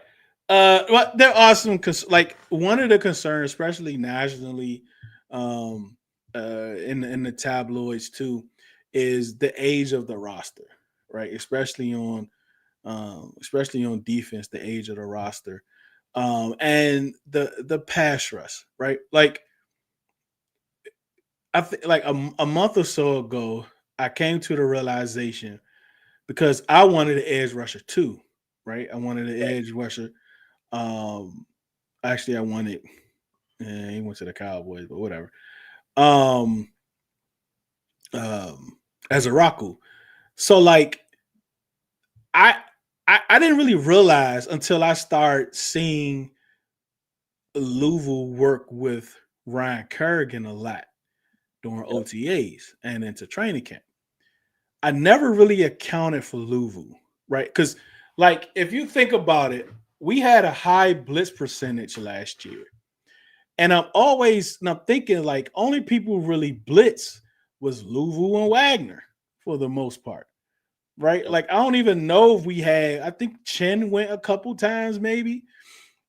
Well, there are some like one of the concerns, especially nationally, in the tabloids too, is the age of the roster, right? Especially on defense, the age of the roster, and the pass rush, right? Like, I think like a month or so ago, I came to the realization because I wanted an edge rusher too, right? I wanted an edge rusher. Actually, I wanted. He went to the Cowboys, but whatever. As a Raku, so like, I didn't really realize until I started seeing Louisville work with Ryan Kerrigan a lot during OTAs and into training camp. I never really accounted for Louisville, right? Because, like, if you think about it, we had a high blitz percentage last year. And I'm thinking like only people really blitz was Louvu and Wagner for the most part, right? Yep. Like I don't even know if we had. I think Chen went a couple times maybe,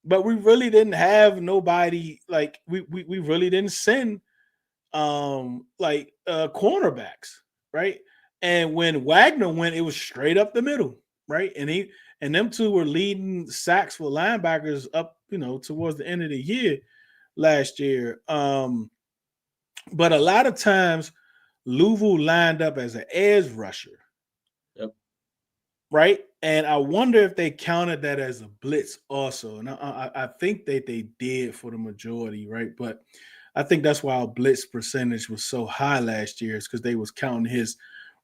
but we really didn't have nobody like we really didn't send cornerbacks, right? And when Wagner went, it was straight up the middle, right? And them two were leading sacks for linebackers up, towards the end of the year last year. But a lot of times Louvu lined up as an edge rusher, Yep. right? And I wonder if they counted that as a blitz also. And I think that they did for the majority, right? But I think that's why our blitz percentage was so high last year, is because they was counting his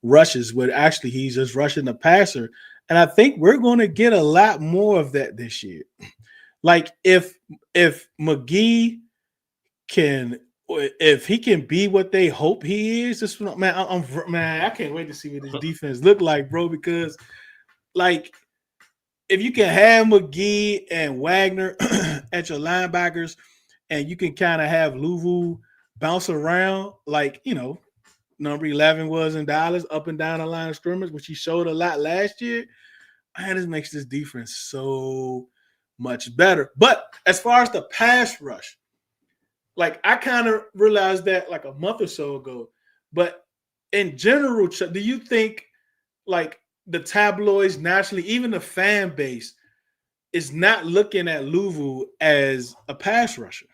rushes, but actually he's just rushing the passer. And I think we're going to get a lot more of that this year. Like if McGee can, if he can be what they hope he is, this man, man, I can't wait to see what this defense look like, bro. Because like if you can have McGee and Wagner at your linebackers, and you can kind of have Louvu bounce around, like number 11 was in Dallas, up and down the line of scrimmage, which he showed a lot last year. Man, this makes this defense so much better. But as far as the pass rush, like I kind of realized that like a month or so ago. But in general, Chuck, do you think like the tabloids nationally, even the fan base, is not looking at Louvu as a pass rusher?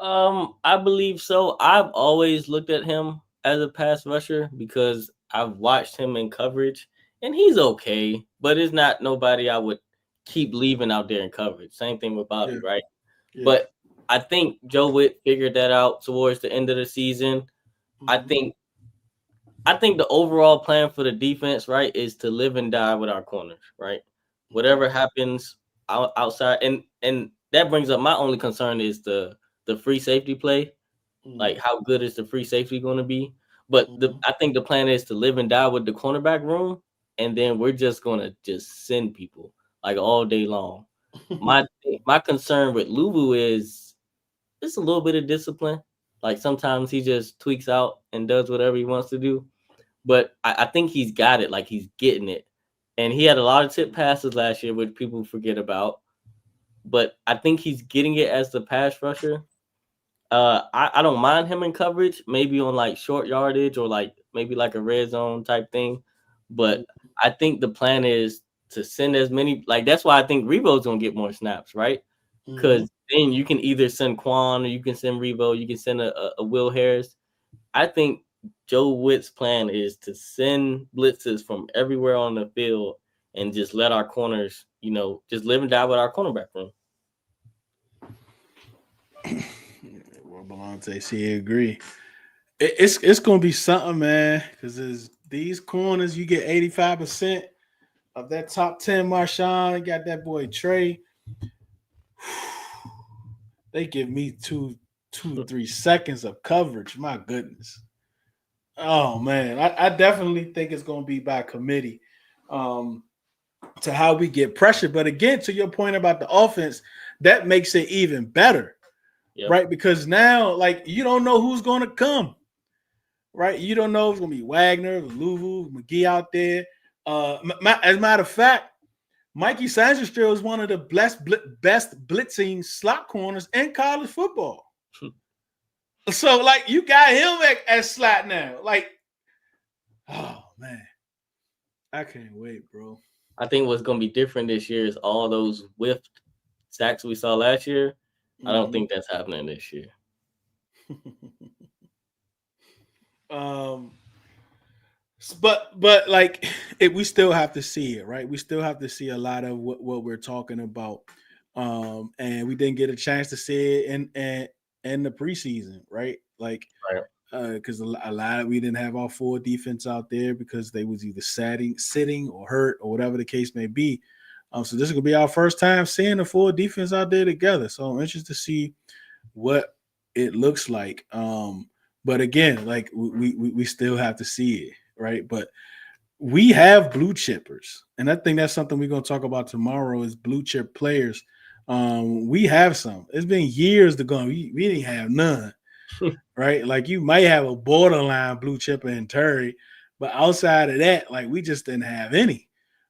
I believe so. I've always looked at him as a pass rusher because I've watched him in coverage, and he's okay, but it's not nobody I would keep leaving out there in coverage. Same thing with Yeah, Bobby, right? yeah. But I think Joe Witt figured that out towards the end of the season. I Mm-hmm. think I think the overall plan for the defense, right, is to live and die with our corners, right? Mm-hmm. Whatever happens outside, and that brings up my only concern is the free safety play. Mm-hmm. Like, how good is the free safety going to be? But Mm-hmm. I think the plan is to live and die with the cornerback room, and then we're just gonna just send people like all day long. My my concern with Luvu is just a little bit of discipline. Like sometimes he just tweaks out and does whatever he wants to do, but I think he's got it. Like he's getting it, and he had a lot of tip passes last year, which people forget about. But I think he's getting it as the pass rusher. I don't mind him in coverage, maybe on like short yardage or like maybe like a red zone type thing. But I think the plan is to send as many. Like that's why I think Revo's gonna get more snaps, right? Mm-hmm. Because then you can either send Quan or you can send Revo, you can send a Will Harris. I think Joe Witt's plan is to send blitzes from everywhere on the field and just let our corners, just live and die with our cornerback room. Well, Belante, she agree. It's gonna be something, man. Because these corners, you get 85% of that top 10. Marshawn, you got that boy Trey. They give me 3 seconds of coverage. My goodness. Oh man, I definitely think it's gonna be by committee. Um, to how we get pressure. But again, to your point about the offense, that makes it even better, Yep. right? Because now, like, you don't know who's going to come, right? You don't know if it's going to be Wagner, Louvu, McGee out there. As a matter of fact, Mikey Sanderstrom is one of the best blitzing slot corners in college football. So, like, you got him at slot now. Like, oh, man. I can't wait, bro. I think what's going to be different this year is all those whiffed sacks we saw last year. I don't Mm-hmm. think that's happening this year. um, but like we still have to see it, right? We still have to see a lot of what we're talking about, and we didn't get a chance to see it in the preseason, right? Like, Right. because a lot of, we didn't have our full defense out there because they was either sitting or hurt or whatever the case may be. So this is gonna be our first time seeing the full defense out there together. So I'm interested to see what it looks like. But again, like we still have to see it, right? But we have blue chippers, and I think that's something we're gonna talk about tomorrow is blue chip players We have some. It's been years to go. We didn't have none, right? Like you might have a borderline blue chipper and Terry, but outside of that, like we just didn't have any,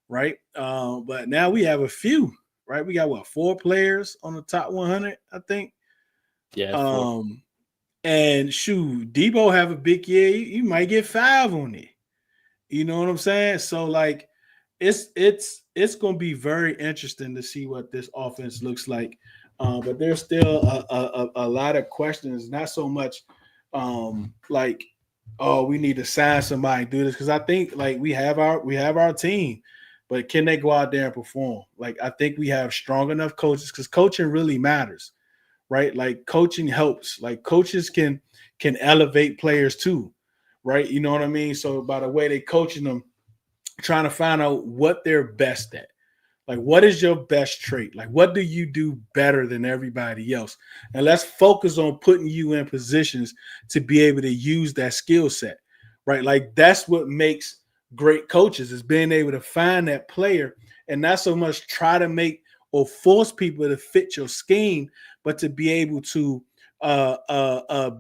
right? But now we have a few, right? We got what 4 players on the top 100, I think. Yeah, 4. And shoot, Debo have a big year. You might get 5 on it. You know what I'm saying? So like, it's going to be very interesting to see what this offense looks like. But there's still a lot of questions. Not so much like, oh, we need to sign somebody and do this, because I think like we have our team, but can they go out there and perform? Like I think we have strong enough coaches, because coaching really matters, right? Like coaching helps. Like coaches can elevate players too, right? You know what I mean? So by the way they coaching them, trying to find out what they're best at. Like, what is your best trait? Like, what do you do better than everybody else? And let's focus on putting you in positions to be able to use that skill set, right? Like, that's what makes great coaches, is being able to find that player and not so much try to make or force people to fit your scheme, but to be able to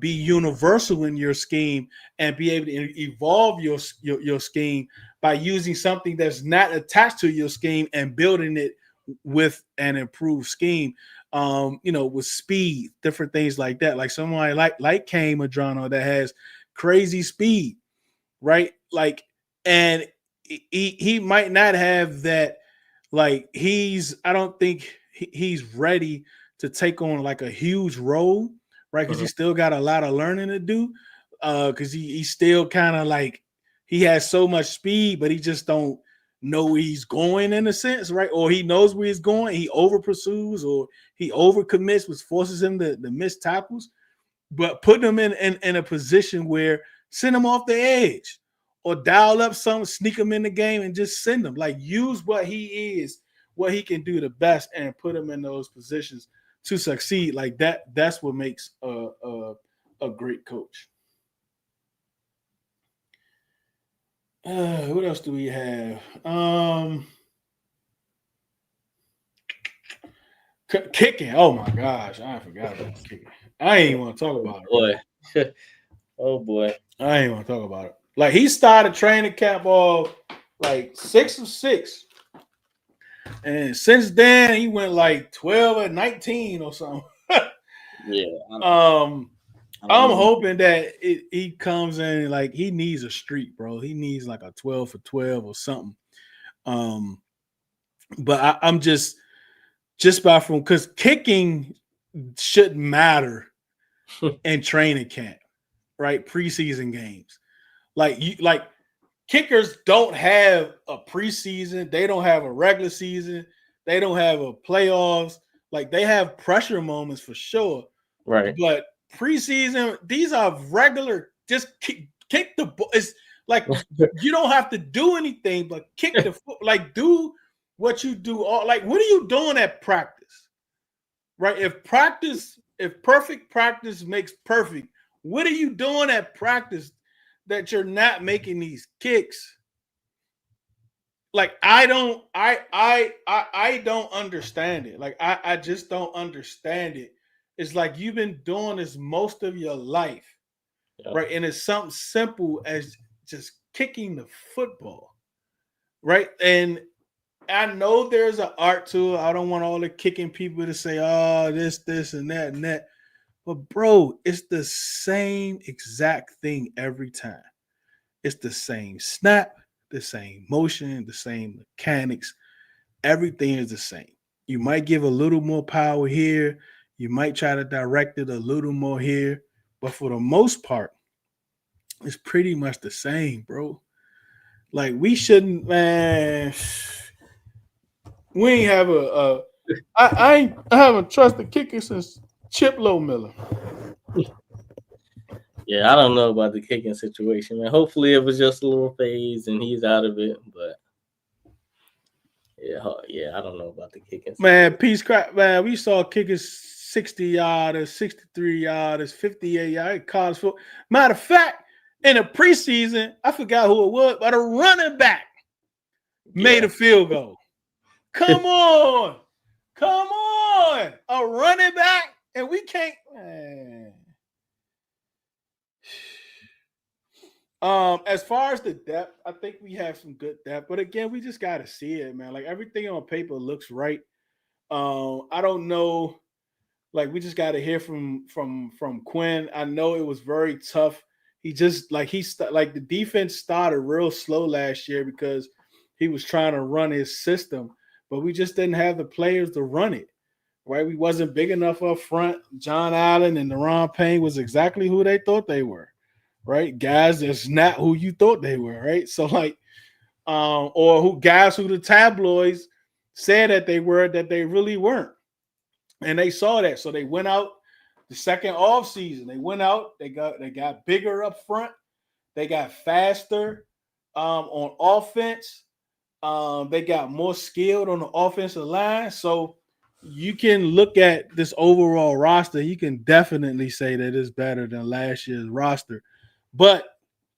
be universal in your scheme and be able to evolve your scheme by using something that's not attached to your scheme and building it with an improved scheme, with speed, different things like that. Like somebody like Kane Madrano that has crazy speed, right? Like, and he might not have that. Like I don't think he's ready to take on like a huge role, right? Because he's still got a lot of learning to do. Because he's still kind of like, he has so much speed, but he just don't know where he's going in a sense, right? Or he knows where he's going, he over pursues, or he over commits, which forces him to miss tackles. But putting him in a position where send him off the edge or dial up some, sneak him in the game and just send him. Like use what he is, what he can do the best, and put him in those positions to succeed. Like that's what makes a great coach. What else do we have? Kicking. Oh my gosh, I forgot about kicking. I ain't even want to talk about it. Boy. Oh boy. I ain't want to talk about it. Like he started training camp of like 6 of 6. And since then he went like 12 or 19 or something. Yeah. I'm hoping that he comes in like he needs a streak, bro. He needs like a 12 for 12 or something. But I'm just by from, because kicking shouldn't matter in training camp, right? Preseason games. Like kickers don't have a preseason, they don't have a regular season, they don't have a playoffs. Like they have pressure moments for sure. Right. But preseason, these are regular, just kick the ball. It's like you don't have to do anything but kick the foot. Like do what you do. Like what are you doing at practice? Right? If perfect practice makes perfect, what are you doing at practice that you're not making these kicks? Like I don't understand it. Like I just don't understand it. It's like you've been doing this most of your life, right? And it's something simple as just kicking the football, right? And I know there's an art to it. I don't want all the kicking people to say, oh, this, and that, and that. But bro, it's the same exact thing every time. It's the same snap, the same motion, the same mechanics. Everything is the same. You might give a little more power here. You might try to direct it a little more here. But for the most part, it's pretty much the same, bro. Like we shouldn't, man. We ain't have I haven't trusted kicker since Chip Low Miller. Yeah, I don't know about the kicking situation, man. Hopefully it was just a little phase and he's out of it. But yeah, I don't know about the kicking situation. Man, peace crap, man. We saw kickers 60 yarders, 63 yarders, 58 yarders, college football. Matter of fact, in the preseason, I forgot who it was, but a running back made a field goal. Come on. a running back, and we can't. Man. As far as the depth, I think we have some good depth, but again, we just got to see it, man. Like everything on paper looks right. I don't know. Like we just got to hear from Quinn. I know it was very tough. He just like the defense started real slow last year because he was trying to run his system, but we just didn't have the players to run it. Right, we wasn't big enough up front. John Allen and Deron Payne was exactly who they thought they were. Right, guys that's not who you thought they were. Right, so like, or who guys who the tabloids said that they were that they really weren't. And they saw that, so they went out the second off season. They went out. They got bigger up front. They got faster on offense. They got more skilled on the offensive line. So you can look at this overall roster. You can definitely say that it's better than last year's roster. But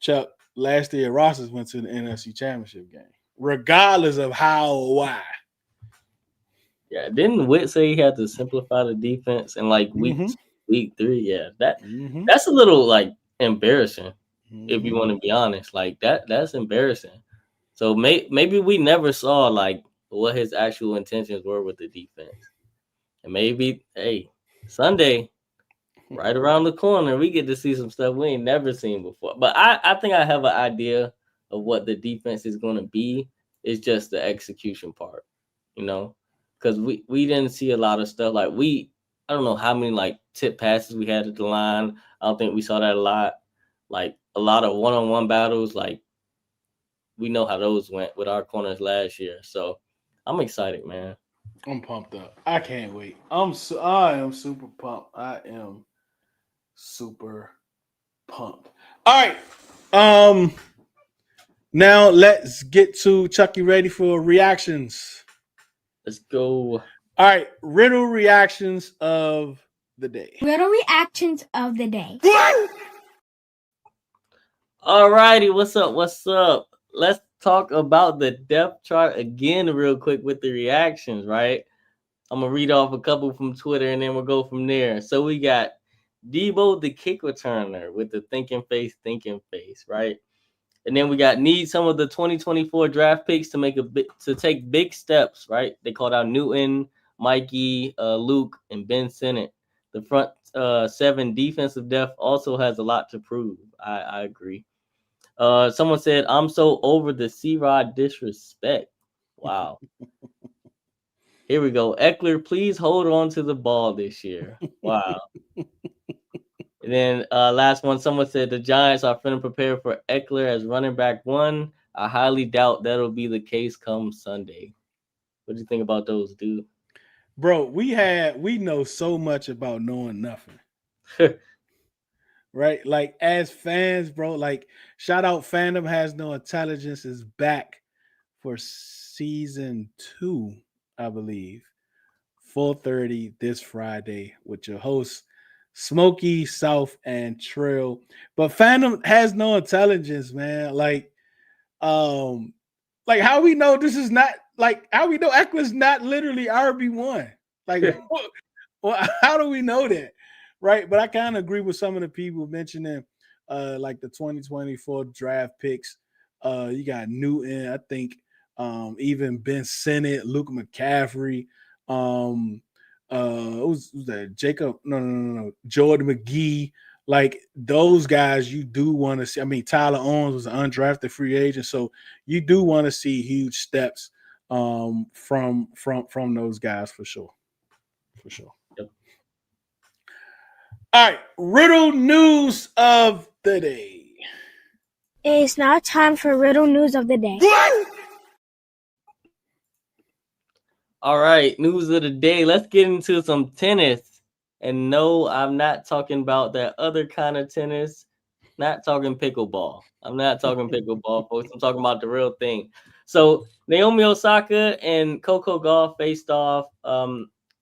Chuck, last year's rosters went to the NFC Championship game, regardless of how or why. Yeah, didn't Witt say he had to simplify the defense in like week 3? Yeah, that's a little like embarrassing if you want to be honest. Like that's embarrassing. So maybe we never saw like what his actual intentions were with the defense, and maybe Sunday right around the corner we get to see some stuff we ain't never seen before. But I think I have an idea of what the defense is going to be. It's just the execution part, you know. Because we didn't see a lot of stuff like I don't know how many like tip passes we had at the line. I don't think we saw that a lot. Like a lot of one-on-one battles. Like we know how those went with our corners last year. So I'm excited, man. I'm pumped up. I can't wait. I am super pumped. I am super pumped. All right. Now let's get to Chucky ready for reactions. Let's go. All right, riddle reactions of the day. Riddle reactions of the day. Alrighty, what's up? What's up? Let's talk about the depth chart again real quick with the reactions, right? I'm gonna read off a couple from Twitter and then we'll go from there. So we got Debo the kick returner with the thinking face, right? And then we got need some of the 2024 draft picks to take big steps, right? They called out Newton, Mikey, Luke, and Ben Sinnott. The front 7 defensive depth also has a lot to prove. I agree. Someone said, I'm so over the C-Rod disrespect. Wow. Here we go. Eckler, please hold on to the ball this year. Wow. And then last one, someone said the Giants are finna prepare for Eckler as running back 1. I highly doubt that'll be the case come Sunday. What do you think about those, dude? Bro, we know so much about knowing nothing. Right? Like as fans, bro, like shout out Fandom Has No Intelligence is back for season 2, I believe. 4:30 this Friday with your hosts Smokey, South, and Trill. But Fandom Has No Intelligence, man. Like how we know this is not like how we know Eckler's not literally RB1. Like well, how do we know that? Right. But I kind of agree with some of the people mentioning like the 2024 draft picks. You got Newton, I think even Ben Sinnott, Luke McCaffrey, who's that? Jacob? No. Jordan McGee. Like those guys, you do want to see. I mean, Tyler Owens was an undrafted free agent, so you do want to see huge steps from those guys for sure. For sure. Yep. All right, riddle news of the day. It is now time for riddle news of the day. All right, news of the day. Let's get into some tennis. And no, I'm not talking about that other kind of tennis. Not talking pickleball. I'm not talking pickleball, folks. I'm talking about the real thing. So Naomi Osaka and Coco Gauff faced off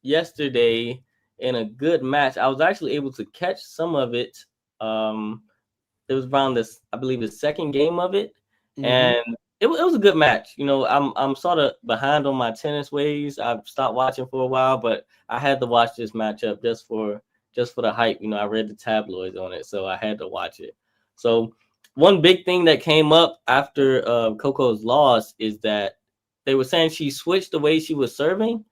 yesterday in a good match. I was actually able to catch some of it. It was around this, I believe, the second game of it. Mm-hmm. And it was a good match. You know, I'm sort of behind on my tennis ways. I've stopped watching for a while, but I had to watch this matchup just for the hype. You know, I read the tabloids on it, so I had to watch it. So one big thing that came up after Coco's loss is that they were saying she switched the way she was serving,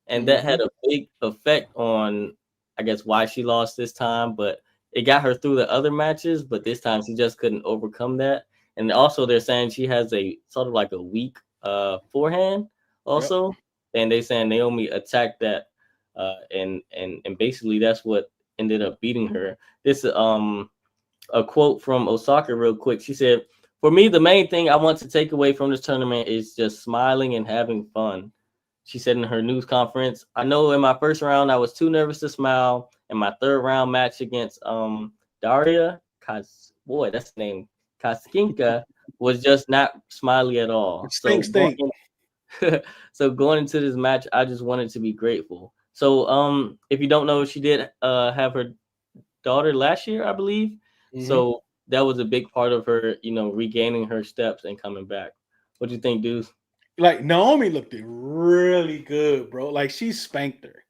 and that had a big effect on, I guess, why she lost this time. But it got her through the other matches, but this time she just couldn't overcome that. And also they're saying she has a sort of like a weak forehand Yep. also. And they saying Naomi attacked that and basically that's what ended up beating her. This a quote from Osaka real quick. She said, "For me, the main thing I want to take away from this tournament is just smiling and having fun." She said in her news conference, "I know in my first round I was too nervous to smile. In my third round match against Daria boy, that's the name, Kaskinka, was just not smiley at all. So Stink. so going into this match, I just wanted to be grateful." So if you don't know, she did have her daughter last year, I believe. So that was a big part of her, you know, regaining her steps and coming back. What do you think, dudes? Like Naomi looked really good, bro. Like she spanked her.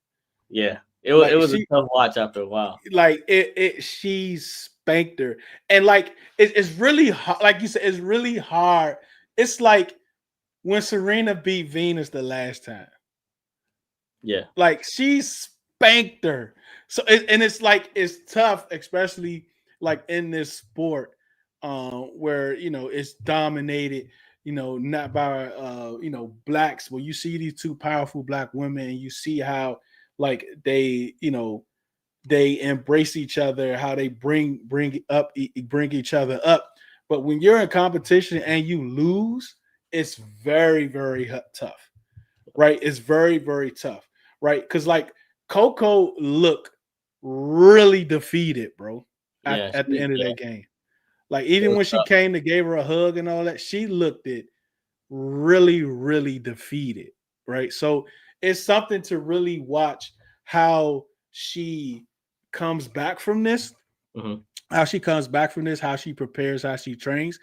Yeah, it Like was a she tough watch after a while. like it she spanked her. And like it's really hard, like you said, it's really hard. It's like when Serena beat Venus the last time. Yeah, Like she spanked her. So and it's like it's tough, especially like in this sport, where you know it's dominated, you know, not by you know, blacks. Well, you see these two powerful black women, and you see how like they, you know, they embrace each other, how they bring each other up. But when you're in competition and you lose, it's very tough, right? It's very tough, right? Because like Coco looked really defeated, bro, yeah, at the end of yeah. that game. Like It even was when she tough. came to gave her a hug and all that, she looked it really defeated, right? So it's something to really watch how she comes back from this, Hmm. how she comes back from this, how she prepares, how she trains.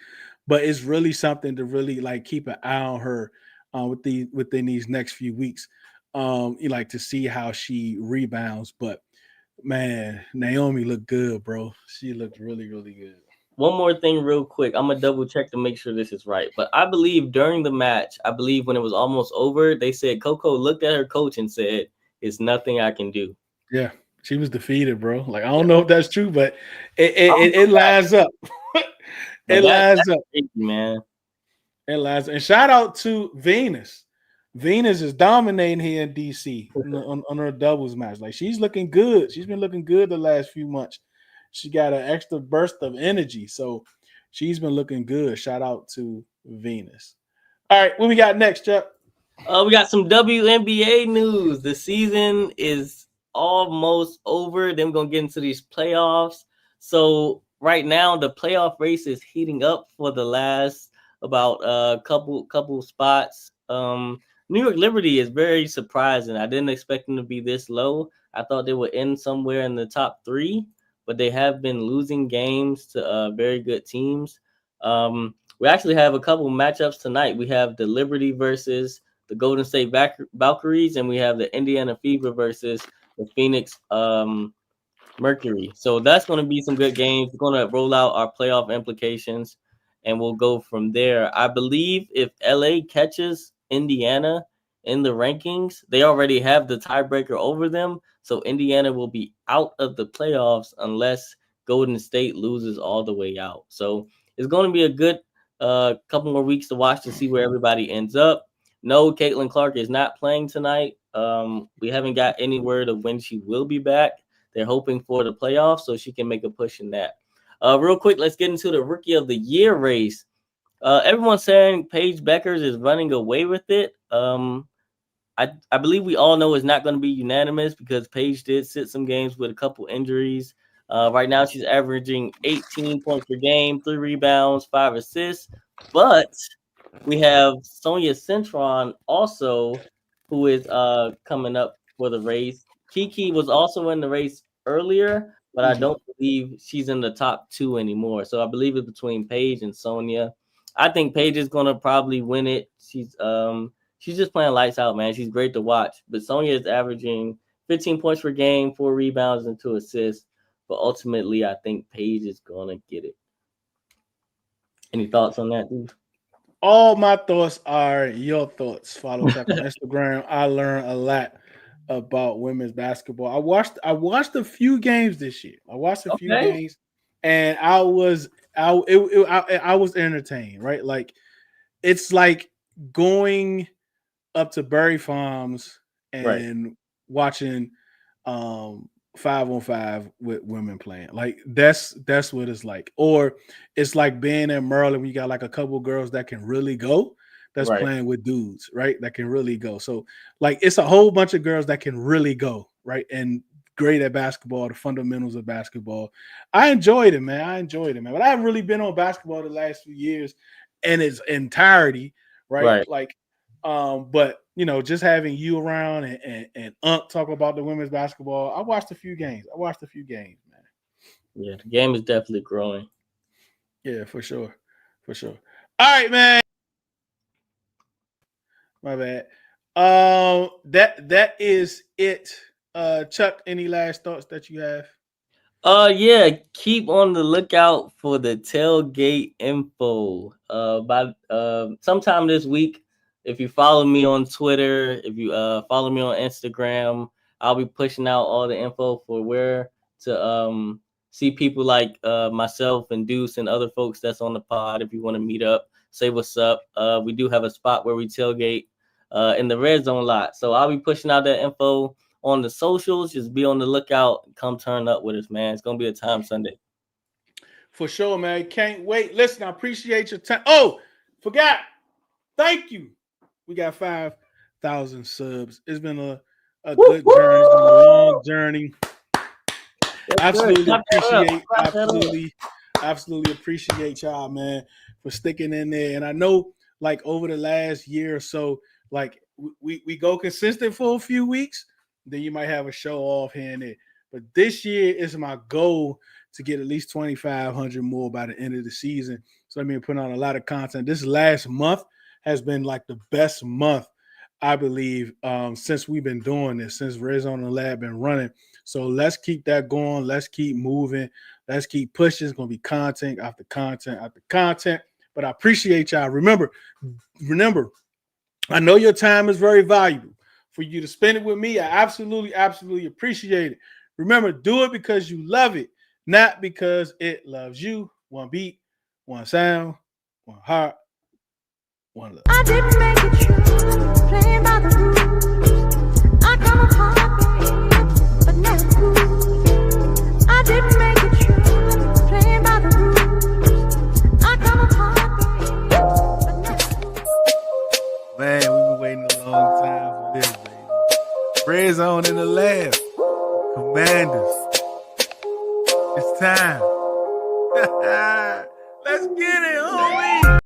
But it's really something to really like keep an eye on her within these next few weeks. You like to see how she rebounds. But man, Naomi looked good, bro. She looked really good. One more thing, real quick. I'm gonna double check to make sure this is right. But I believe during the match, I believe when it was almost over, they said Coco looked at her coach and said, "It's nothing I can do." Yeah, she was defeated, bro. Like I Yeah, don't know if that's true, but it I don't it, know it that, lines up. but It that's lines up. crazy, man. It lines up. And shout out to Venus. Venus is dominating here in DC on her doubles match. Like she's looking good. She's been looking good the last few months. She got an extra burst of energy, so she's been looking good. Shout out to Venus. All right, what we got next, Chuck? We got some WNBA news. The season is almost over. Then we're gonna get into these playoffs. So right now, the playoff race is heating up for the last about couple spots. New York Liberty is very surprising. I didn't expect them to be this low. I thought they would end somewhere in the top three, but they have been losing games to very good teams. We actually have a couple matchups tonight. We have the Liberty versus the Golden State Valkyries, and we have the Indiana Fever versus the Phoenix Mercury. So that's going to be some good games. We're going to roll out our playoff implications, and we'll go from there. I believe if LA catches Indiana in the rankings, they already have the tiebreaker over them. So Indiana will be out of the playoffs unless Golden State loses all the way out. So it's going to be a good couple more weeks to watch to see where everybody ends up. No, Caitlin Clark is not playing tonight. We haven't got any word of when she will be back. They're hoping for the playoffs so she can make a push in that. Real quick, let's get into the Rookie of the Year race. Everyone's saying Paige Beckers is running away with it. I believe we all know it's not going to be unanimous because Paige did sit some games with a couple injuries. Right now, she's averaging 18 points per game, 3 rebounds, 5 assists. But we have Sonia Centron also, who is coming up for the race. Kiki was also in the race earlier, but I Mhm. don't believe she's in the top two anymore. So I believe it's between Paige and Sonia. I think Paige is gonna probably win it. She's just playing lights out, man. She's great to watch. But Sonya is averaging 15 points per game, 4 rebounds, and 2 assists. But ultimately, I think Paige is gonna get it. Any thoughts on that, dude? All my thoughts are your thoughts. Follow Tech on Instagram. I learned a lot about women's basketball. I watched a few games this year. Okay. And I was entertained, right? Like it's like going up to Berry Farms Right. and watching 5-on-5 with women playing. Like that's what it's like. Or it's like being in Maryland when you got like a couple girls that can really go that's Right. playing with dudes, right? That can really go. So like it's a whole bunch of girls that can really go, right? And great at basketball, the fundamentals of basketball. I enjoyed it, man. But I haven't really been on basketball the last few years in its entirety, right? Right. Like but you know, just having you around and talk about the women's basketball. I watched a few games, man. Yeah, the game is definitely growing. Yeah, for sure. All right, man. My bad. That is it. Chuck, any last thoughts that you have? Yeah, keep on the lookout for the tailgate info. By sometime this week, if you follow me on Twitter, if you follow me on Instagram, I'll be pushing out all the info for where to see people like myself and Deuce and other folks that's on the pod. If you want to meet up, say what's up. We do have a spot where we tailgate in the red zone lot. So I'll be pushing out that info on the socials. Just be on the lookout. Come turn up with us, man. It's gonna be a time Sunday. For sure, man. Can't wait. Listen, I appreciate your time. Oh, forgot. Thank you. We got 5,000 subs. It's been a good journey. It's been a long journey. Absolutely appreciate y'all, man, for sticking in there. And I know, like over the last year or so, like we go consistent for a few weeks, then you might have a show off here and there. But this year is my goal to get at least 2,500 more by the end of the season. So I mean, put on a lot of content. This last month has been like the best month, I believe, since we've been doing this, since Redzone In the Lab been running. So let's keep that going. Let's keep moving. Let's keep pushing. It's going to be content after content after content. But I appreciate y'all. Remember, I know your time is very valuable. For you to spend it with me, I absolutely appreciate it. Remember, do it because you love it, not because it loves you. One beat, one sound, one heart, one love. I didn't make it true, playing by the rules. I come apart, but never cool. I didn't make it true, playing by the rules. I come apart, but never cool. Man, we've been waiting a long time for this, baby. Redzone In the Lab. Commanders. It's time. Let's get it, homie.